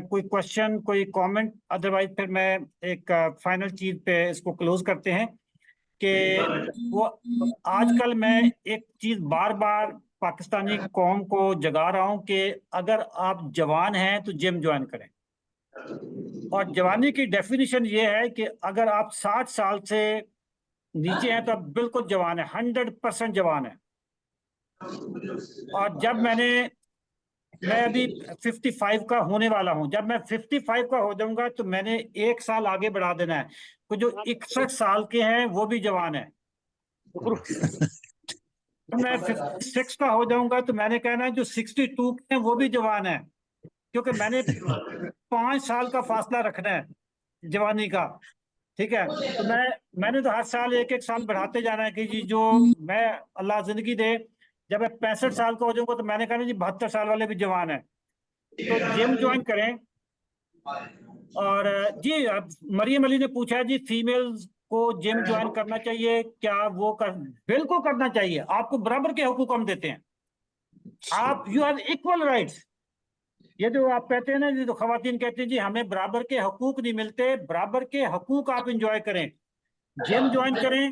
कोई क्वेश्चन, कोई कमेंट? अदरवाइज फिर मैं एक फाइनल चीज पे इसको क्लोज करते हैं कि वो आजकल मैं एक चीज बार बार पाकिस्तानी कौम को जगा रहा हूं कि अगर आप जवान हैं तो जिम ज्वाइन करें। और जवानी की डेफिनेशन ये है कि अगर आप 60 साल से नीचे हैं तो आप बिल्कुल जवान है, 100% जवान है। और जब मैं अभी 55 का होने वाला हूं, जब मैं 55 का हो जाऊंगा तो मैंने 1 साल आगे बढ़ा देना है। तो जो 61 साल के हैं वो भी जवान है। जब मैं 56 का हो जाऊंगा तो मैंने कहना है जो 62 के हैं वो भी जवान है, क्योंकि मैंने 5 साल का फासला रखना है जवानी का। ठीक है, तो मैंने तो हर साल 1-1 साल बढ़ाते जाना है कि जी जो मैं अल्लाह जिंदगी दे, जब मैं 65 साल का हो जाऊंगा तो मैंने कहना जी 72 साल वाले भी जवान है। तो जिम ज्वाइन करें। और जी अब मरियम अली ने पूछा है जी फीमेल्स को जिम ज्वाइन करना चाहिए क्या? वो बिल्कुल करना चाहिए। आपको बराबर के हुकूक हम देते हैं। आप यू हैव इक्वल राइट्स। ये जो आप कहते हैं ना, जो खवातीन कहती हैं जी हमें बराबर के हकूक नहीं मिलते, बराबर के हकूक आप इंजॉय करें, जिम ज्वाइन करें।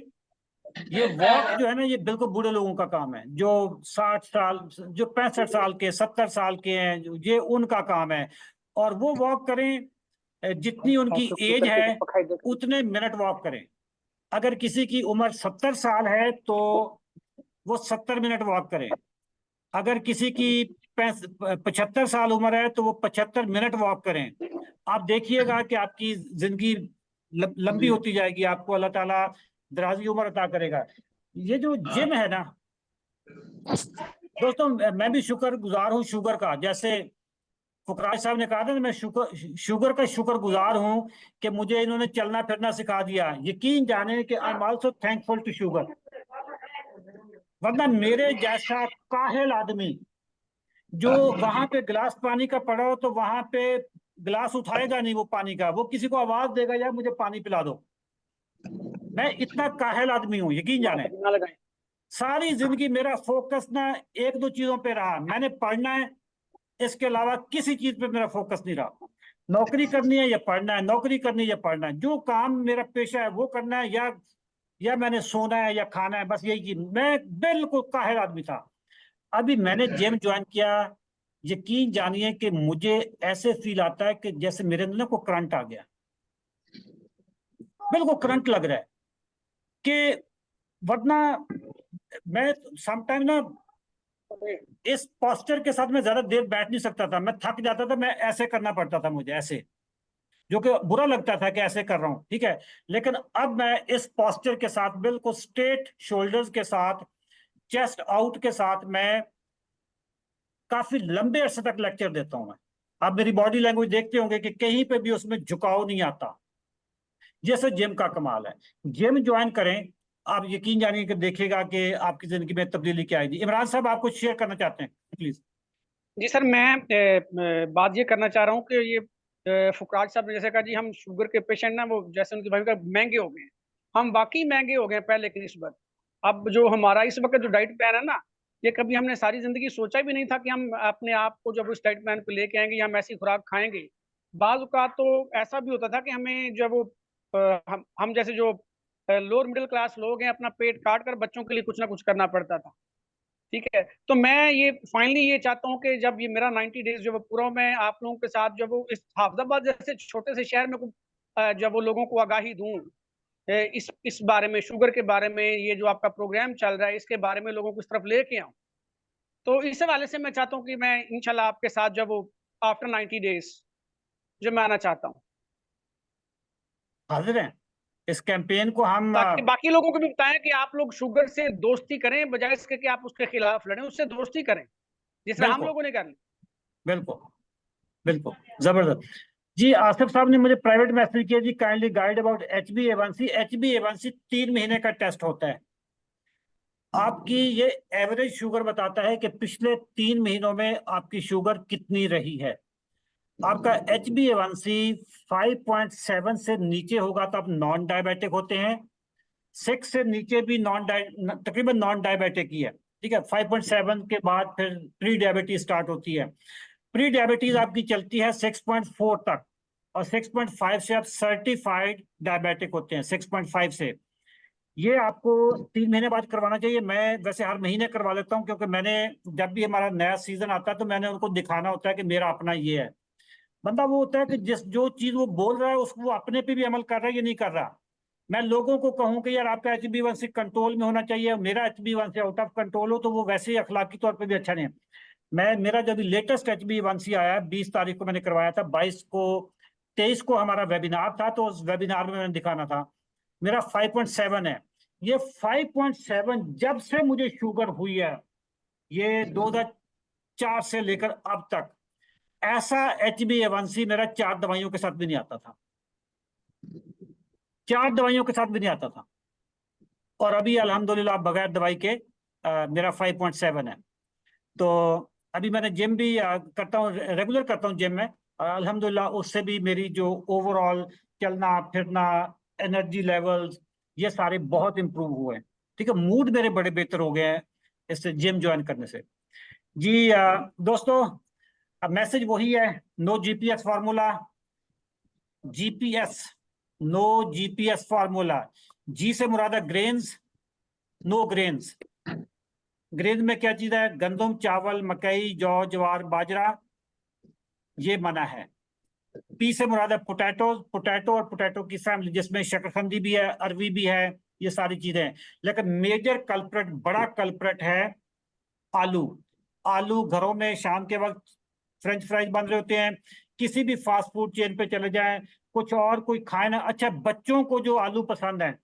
ये वॉक जो है ना, ये बिल्कुल बूढ़े लोगों का काम है, जो 60 साल, जो 65 साल के, 70 साल के हैं, ये उनका काम है। और वो वॉक करें जितनी उनकी एज है, उतने मिनट वॉक करें। अगर किसी की उम्र 70 साल है तो वो 70 मिनट वॉक करें। अगर किसी की 75 साल उम्र है तो वो 75 मिनट वॉक करें। आप देखिएगा कि आपकी जिंदगी लंबी होती जाएगी, आपको अल्लाह ताला दराजी उम्र अता करेगा। ये जो जिम है ना दोस्तों, मैं भी शुक्रगुजार हूँ शुगर का। जैसे फुकराज साहब ने कहा था, मैं शुगर का शुक्रगुजार हूँ कि मुझे इन्होंने चलना फिरना सिखा दिया। यकीन जाने कि I am also thankful to sugar. वरना मेरे जैसा काहिल आदमी जो वहां पे गिलास पानी का पड़ा हो तो वहां पे गिलास उठाएगा नहीं वो पानी का, वो किसी को आवाज देगा यार मुझे पानी पिला दो। मैं इतना काहिल आदमी हूँ, यकीन जाने। सारी जिंदगी मेरा फोकस ना 1-2 चीजों पे रहा। मैंने पढ़ना है, इसके अलावा किसी चीज पे मेरा फोकस नहीं रहा। नौकरी करनी है या पढ़ना है, नौकरी करनी है या पढ़ना है, जो काम मेरा पेशा है वो करना है, या मैंने सोना है या खाना है, बस यही चीज। मैं बिल्कुल काहिल आदमी था। अभी मैंने जिम ज्वाइन किया, यकीन जानिए कि मुझे ऐसे फील आता है कि जैसे मेरे अंदर ना कोई करंट आ गया, बिल्कुल करंट लग रहा है कि वरना मैं समटाइम ना इस पोस्चर के साथ मैं ज्यादा देर बैठ नहीं सकता था, मैं थक जाता था, मैं ऐसे करना पड़ता था मुझे, ऐसे, जो कि बुरा लगता था कि ऐसे कर रहा हूं, ठीक है। लेकिन अब मैं इस पोस्चर के साथ बिल्कुल स्ट्रेट शोल्डर्स के साथ, चेस्ट आउट के साथ मैं काफी लंबे अरसे तक लेक्चर देता हूं मैं। आप मेरी बॉडी लैंग्वेज देखते होंगे कि कहीं पे भी उसमें झुकाव नहीं आता। जैसे जिम का कमाल है, जिम ज्वाइन करें, आप यकीन जानिए कि देखिएगा कि आपकी जिंदगी में तब्दीली क्या आएगी। इमरान साहब, आप कुछ शेयर करना चाहते हैं प्लीज? जी सर, मैं बात ये करना चाह रहा हूँ कि ये फुकराज साहब ने जैसे कहा जी, हम शुगर के पेशेंट ना, वो जैसे उनकी भाई का महंगे हो गए हैं। हम वाकई महंगे हो गए हैं पहले की निस्बत। अब जो हमारा इस वक्त जो डाइट प्लान है ना, ये कभी हमने सारी जिंदगी सोचा भी नहीं था कि हम अपने आप को जब उस डाइट प्लान पे लेके आएंगे या हम ऐसी खुराक खाएंगे। बाज़ औक़ात तो ऐसा भी होता था कि हमें जब वो हम जैसे जो लोअर मिडिल क्लास लोग हैं, अपना पेट काट कर बच्चों के लिए कुछ ना कुछ करना पड़ता था। ठीक है, तो मैं ये फाइनली ये चाहता हूँ कि जब ये मेरा 90 डेज जो वो पूरा हो, मैं आप लोगों के साथ जब वो इस हाफिजाबाद जैसे छोटे से शहर में जब वो लोगों को आगाही दूं इस बारे में, शुगर के बारे में, ये जो आपका प्रोग्राम चल रहा है इसके बारे में लोगों को इस तरफ लेके आऊं। तो इस हवाले से मैं चाहता हूँ कि मैं इंशाल्लाह आपके साथ जब वो आफ्टर 90 डेज जो मैं आना चाहता हूँ, हाजिर हैं इस कैंपेन को हम ताकि बाकी लोगों को भी बताएं कि आप लोग शुगर से दोस्ती करें, बजाय इसके कि आप उसके खिलाफ लड़ें, उससे दोस्ती करें जिस तरह हम बिल्कुल लोगों ने कर ली। बिल्कुल बिल्कुल जबरदस्त। जी, आसिफ साहब ने मुझे प्राइवेट मैसेज किया जी, kindly guide about HbA1c। HbA1c 3 महीने का टेस्ट होता है। आपकी ये एवरेज शुगर बताता है कि पिछले 3 महीनों में आपकी शुगर कितनी रही है। आपका HbA1c 5.7 से नीचे होगा तो आप नॉन डायबिटिक होते हैं। 6 से नीचे भी तकरीबन नॉन डायबिटिक ही है, ठीक है। 5.7 के बाद फिर प्री डायबिटीज स्टार्ट होती है। प्री डायबिटीज आपकी चलती है 6.4 तक, और 6.5 से आप सर्टिफाइड डायबिटिक होते हैं। 6.5 से ये आपको 3 महीने बाद करवाना चाहिए। मैं वैसे हर महीने करवा लेता हूँ, क्योंकि मैंने जब भी हमारा नया सीजन आता है तो मैंने उनको दिखाना होता है कि मेरा अपना ये है। बंदा वो होता है कि जिस जो चीज वो बोल रहा है उसको वो अपने पे भी अमल कर रहा है या नहीं कर रहा। मैं लोगों को कहूं कि यार आपका HbA1c कंट्रोल में होना चाहिए, मेरा HbA1c आउट ऑफ कंट्रोल हो, तो वो वैसे ही अखलाकी तौर पे भी अच्छा नहीं है। मेरा जब लेटेस्ट HbA1c आया 20 तारीख को मैंने करवाया था, 22 को 23 को हमारा वेबिनार था, तो उस वेबिनार में मैंने दिखाना था, मेरा 5.7 है। ये 5.7 जब से मुझे शुगर हुई है, ये 2004 से लेकर अब तक, ऐसा HbA1c मेरा 4 दवाइयों के साथ भी नहीं आता था। 4 दवाइयों के साथ भी नहीं आता था। और अभी अल्हम्दुलिल्लाह बगैर दवाई के मेरा 5.7 है। तो अभी मैंने जिम भी करता हूँ, रेगुलर करता हूँ जिम में, अल्हम्दुलिल्लाह उससे भी मेरी जो ओवरऑल चलना फिरना, एनर्जी लेवल्स, ये सारे बहुत इंप्रूव हुए हैं, ठीक है। मूड मेरे बड़े बेहतर हो गए हैं इससे, जिम ज्वाइन करने से। जी दोस्तों, अब मैसेज वही है, no GPS formula. GPS, no GPS formula. G से मुराद है ग्रेन्स, नो ग्रेन्स। ग्रेन में क्या चीज है? गंदम, चावल, मकई, जौ, ज्वार, बाजरा, ये मना है। पी से मुराद है पोटैटो, पोटैटो और पोटैटो की फैमिली, जिसमें शकरकंदी भी है, अरवी भी है, ये सारी चीजें हैं। लेकिन मेजर कल्प्रेट, बड़ा कल्प्रेट है आलू। आलू घरों में शाम के वक्त फ्रेंच फ्राइज बन रहे होते हैं, किसी भी फास्ट फूड चेन पे चले जाएं, कुछ और कोई खाए ना। अच्छा, बच्चों को जो आलू पसंद है,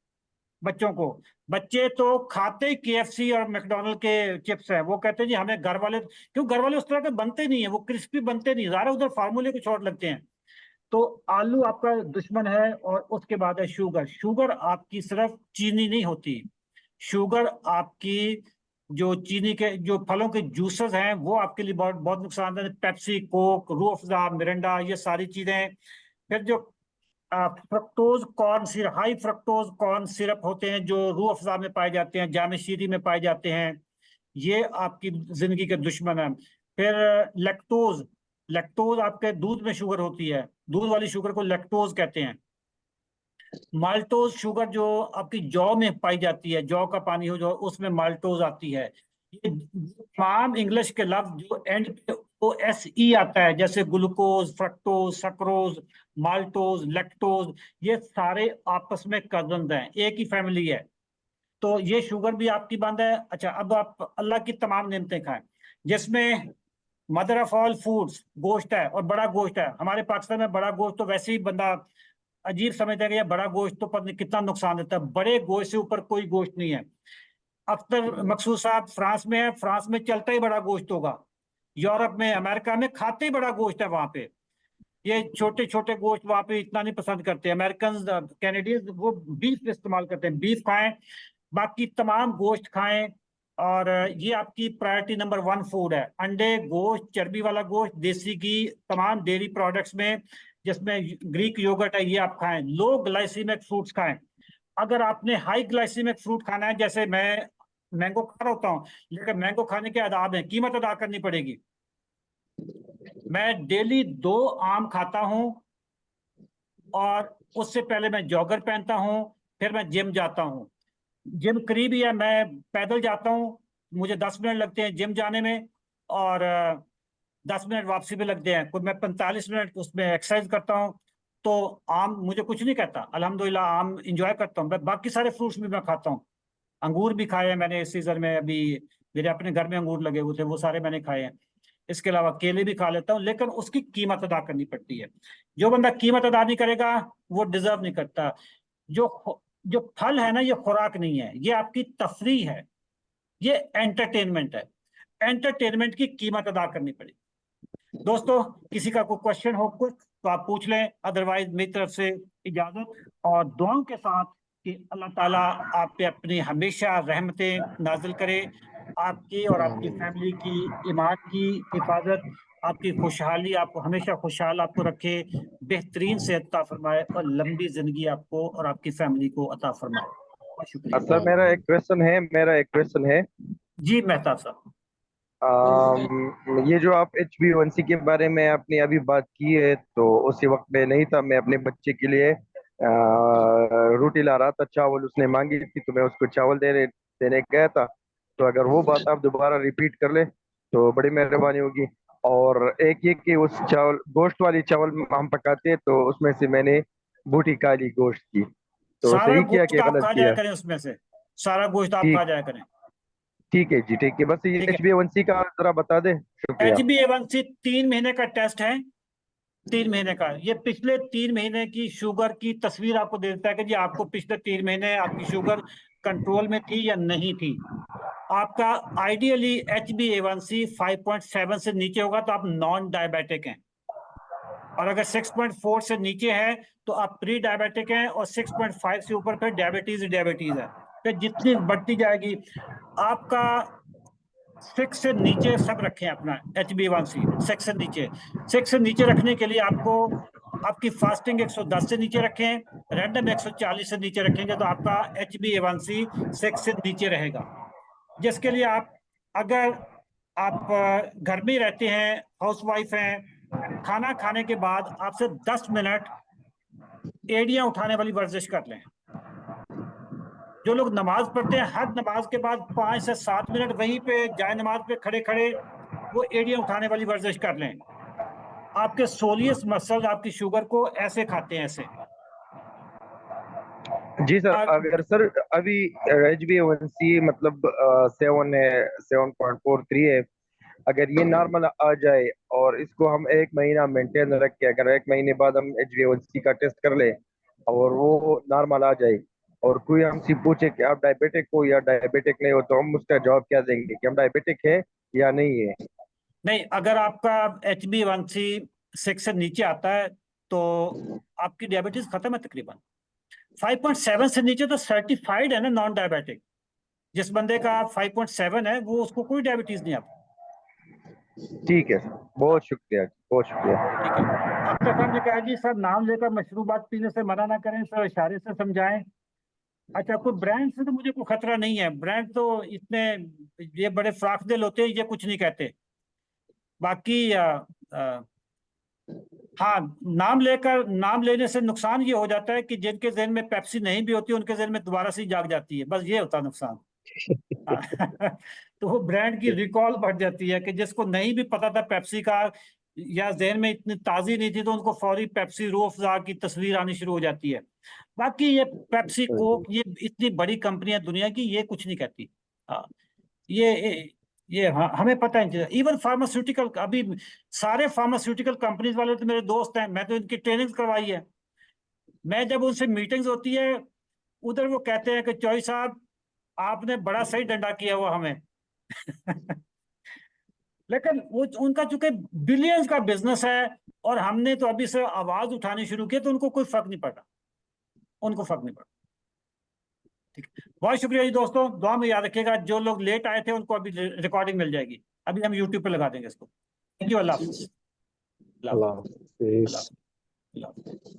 बच्चों को, बच्चे तो खाते ही KFC और मैकडोनल्ड के चिप्स हैं। वो कहते हैं जी हमें घर वाले, क्यों घर वाले उस तरह के बनते नहीं है, वो क्रिस्पी बनते नहीं, ज़्यादा उधर फार्मूले कुछ और लगते हैं। तो आलू आपका दुश्मन है। और उसके बाद है शुगर। शुगर आपकी सिर्फ चीनी नहीं होती, शुगर आपकी जो चीनी के जो फलों के जूसेस हैं वो आपके लिए बहुत बहुत नुकसानदायक है। Pepsi, Coke, Rooh Afza, Mirinda, ये सारी चीजें। फिर जो fructose corn syrup, high fructose corn syrup होते हैं जो रूह अफ़ज़ा में पाए जाते हैं, जाम शीरी में पाए जाते हैं, ये आपकी जिंदगी के दुश्मन है। फिर लैक्टोज, लैक्टोज आपके दूध में शुगर होती है, दूध वाली शुगर को लैक्टोज कहते हैं। माल्टोज शुगर जो आपकी जौ में पाई जाती है, जौ का पानी हो जो, उसमें माल्टोज आती है। ये तमाम इंग्लिश के लफ्ज जो एंड पे GLUCOSE आता है, जैसे glucose, fructose, sucrose, maltose, lactose, ये सारे आपस में कजन हैं, एक ही फैमिली है। तो ये शुगर भी आपकी बंद है। अच्छा, अब आप अल्लाह की तमाम नेमतें खाएं, जिसमें मदर ऑफ ऑल फूड्स गोश्त है, और बड़ा गोश्त है। हमारे पाकिस्तान में बड़ा गोश्त तो वैसे ही बंदा अजीब समझता है कि यार बड़ा गोश्त तो पता नहीं कितना नुकसान देता है। बड़े गोश्त से ऊपर कोई गोश्त नहीं है। अख्तर मकसूद साहब फ्रांस में है, फ्रांस में चलता ही बड़ा गोश्त होगा। यूरोप में, अमेरिका में खाते ही बड़ा गोश्त है वहां पे। ये छोटे छोटे गोश्त वहां पे इतना नहीं पसंद करते। अमेरिकन, कैनेडियंस वो बीफ इस्तेमाल करते हैं, बीफ खाएं, बाकी तमाम गोश्त खाएं। और ये आपकी प्रायोरिटी नंबर 1 फूड है। अंडे, गोश्त, चर्बी वाला गोश्त, देसी घी, तमाम डेयरी प्रोडक्ट्स में जिसमें ग्रीक योगर्ट है, ये आप खाएं। लो ग्लाइसीमिक फ्रूट्स खाएं। अगर आपने हाई ग्लाइसीमिक फ्रूट खाना है, जैसे मैं मैंगो खा रहा होता हूँ, लेकिन मैंगो खाने के आदाब हैं, कीमत अदा करनी पड़ेगी। मैं डेली 2 आम खाता हूँ, और उससे पहले मैं जॉगर पहनता हूँ, फिर मैं जिम जाता हूँ। जिम करीब ही है, मैं पैदल जाता हूँ, मुझे 10 मिनट लगते हैं जिम जाने में, और 10 मिनट वापसी में लगते हैं। मैं 45 मिनट उसमें एक्सरसाइज करता हूँ। तो आम मुझे कुछ नहीं कहता, अल्हम्दुलिल्लाह आम इंजॉय करता हूँ। बाकी सारे फ्रूट्स भी मैं खाता हूँ। अंगूर भी खाए हैं मैंने इस सीजन में, अभी मेरे अपने घर में अंगूर लगे हुए थे, वो सारे मैंने खाए हैं। इसके अलावा केले भी खा लेता हूँ, लेकिन उसकी कीमत अदा करनी पड़ती है। जो बंदा कीमत अदा नहीं करेगा वो डिजर्व नहीं करता। जो जो फल है ना, ये खुराक नहीं है, ये आपकी तफरीह है, ये एंटरटेनमेंट है। एंटरटेनमेंट की कीमत अदा करनी पड़ेगी। दोस्तों, किसी का कोई क्वेश्चन हो कुछ तो आप पूछ लें, अदरवाइज मेरी तरफ से इजाजत, और दुआओं के साथ कि अल्लाह ताला आप पे अपनी हमेशा रहमतें नाजिल करे, आपकी और आपकी फैमिली की ईमान की हिफाजत, आपकी खुशहाली, आपको हमेशा खुशहाल आपको रखे, बेहतरीन सेहत अता फरमाए, और लंबी जिंदगी आपको और आपकी फैमिली को अता फरमाए। बहुत शुक्रिया। सर मेरा एक क्वेश्चन है जी मेहताब साहब। ये जो आप HbA1c के बारे में आपने अभी बात की है, तो उसी वक्त में नहीं था, मैं अपने बच्चे के लिए रोटी ला रहा था, चावल उसने मांगी थी, तो मैं उसको चावल देने गया था। तो अगर वो बात आप दोबारा रिपीट कर ले तो बड़ी मेहरबानी होगी। और एक ये कि उस चावल, गोश्त वाली चावल हम पकाते हैं, तो उसमें से मैंने बूटी खा ली गोश्त की, तो सारा सही किया गोश्त कि आप गलत खा जाया किया? करें, उसमें से सारा गोश्त आप खा ठीक जाया करें। ठीक है जी, ठीक है। बस ये ठीक है। HbA1c का जरा बता दे, शुक्रिया। HbA1c 3 महीने का टेस्ट है, 3 महीने का। ये पिछले 3 महीने की शुगर की तस्वीर आपको दे देता है कि जी आपको पिछले 3 महीने आपकी शुगर कंट्रोल में थी या नहीं थी। आपका आइडियली HbA1c 5.7 से नीचे होगा तो आप नॉन डायबिटिक हैं, और अगर 6.4 से नीचे है तो आप प्री डायबिटिक हैं, और 6.5 से ऊपर फिर डायबिटीज है। फिर जितनी बढ़ती जाएगी आपका 6 से नीचे सब रखें अपना HbA1c 6 से नीचे। 6 से नीचे रखने के लिए आपको आपकी फास्टिंग 110 से नीचे रखें, रैंडम 140 से नीचे रखेंगे तो आपका HbA1c 6 से नीचे रहेगा। जिसके लिए आप, अगर आप घर में रहते हैं, हाउस वाइफ हैं, खाना खाने के बाद आपसे 10 मिनट एड़ियां उठाने वाली वर्जिश कर लें। जो लोग नमाज पढ़ते हैं, हर नमाज के बाद 5 से 7 मिनट वहीं पे जाए नमाज पे खड़े खड़े वो एड़ियां उठाने वाली वर्जिश कर लें। आपके सोलियस मसल आपकी शुगर को ऐसे खाते हैं, ऐसे। जी सर, और अगर सर अभी HbA1c मतलब 7 है, 7.43 है, अगर ये नॉर्मल आ जाए और इसको हम 1 महीना मेंटेन रख के, अगर 1 महीने बाद हम HbA1c का टेस्ट कर ले और वो नॉर्मल आ जाए, और कोई हमसे पूछे कि आप डायबिटिक हो या डायबिटिक नहीं हो, तो हम उसका जवाब क्या देंगे कि हम डायबिटिक है या नहीं है? नहीं, अगर आपका HbA1c 6 से नीचे आता है तो आपकी डायबिटीज खत्म है तकरीबन। 5.7 से नीचे तो सर्टिफाइड है ना नॉन डायबिटिक। जिस बंदे का 5.7 है वो, उसको कोई डायबिटीज नहीं आता। ठीक है सर, बहुत शुक्रिया, बहुत शुक्रिया। ठीक है। अख्तर साहब ने कहा जी सर नाम लेकर मशरूबात पीने से मना ना करें सर, इशारे से समझाएं। अच्छा, कोई ब्रांड से तो मुझे कोई खतरा नहीं है, ब्रांड तो इतने ये बड़े फ्राकदिल होते हैं, ये कुछ नहीं कहते। बाकी हाँ, नाम लेने से नुकसान ये हो जाता है कि जिनके जहन में पेप्सी नहीं भी होती उनके जहन में दोबारा से ही जाग जाती है, बस ये होता है नुकसान। तो वो ब्रांड की रिकॉल बढ़ जाती है कि जिसको नहीं भी पता था पेप्सी का या जहन में इतनी ताजी नहीं थी तो उनको फौरी पेप्सी रूह अफ़ज़ा की तस्वीर आनी शुरू हो जाती है। बाकी ये पेप्सी कोक ये इतनी बड़ी कंपनियां दुनिया की ये कुछ नहीं कहती। हाँ, ये हमें पता है। इवन फार्मास्यूटिकल, अभी सारे फार्मास्यूटिकल कंपनीज वाले तो मेरे दोस्त हैं, मैं तो इनकी ट्रेनिंग करवाई है। मैं जब उनसे मीटिंग्स होती है उधर वो कहते हैं कि चौधरी साहब आपने बड़ा सही डंडा किया हुआ हमें। लेकिन वो उनका चूंकि बिलियंस का बिजनेस है और हमने तो अभी से आवाज उठानी शुरू की तो उनको कोई फर्क नहीं पड़ा, उनको फर्क नहीं पड़ा। ठीक है, बहुत शुक्रिया जी दोस्तों, दुआ में याद रखिएगा। जो लोग लेट आए थे उनको अभी रिकॉर्डिंग मिल जाएगी, अभी हम यूट्यूब पे लगा देंगे इसको। थैंक यू, अल्लाह हाफिज़। अल्लाह हाफिज़। अल्लाह हाफिज़।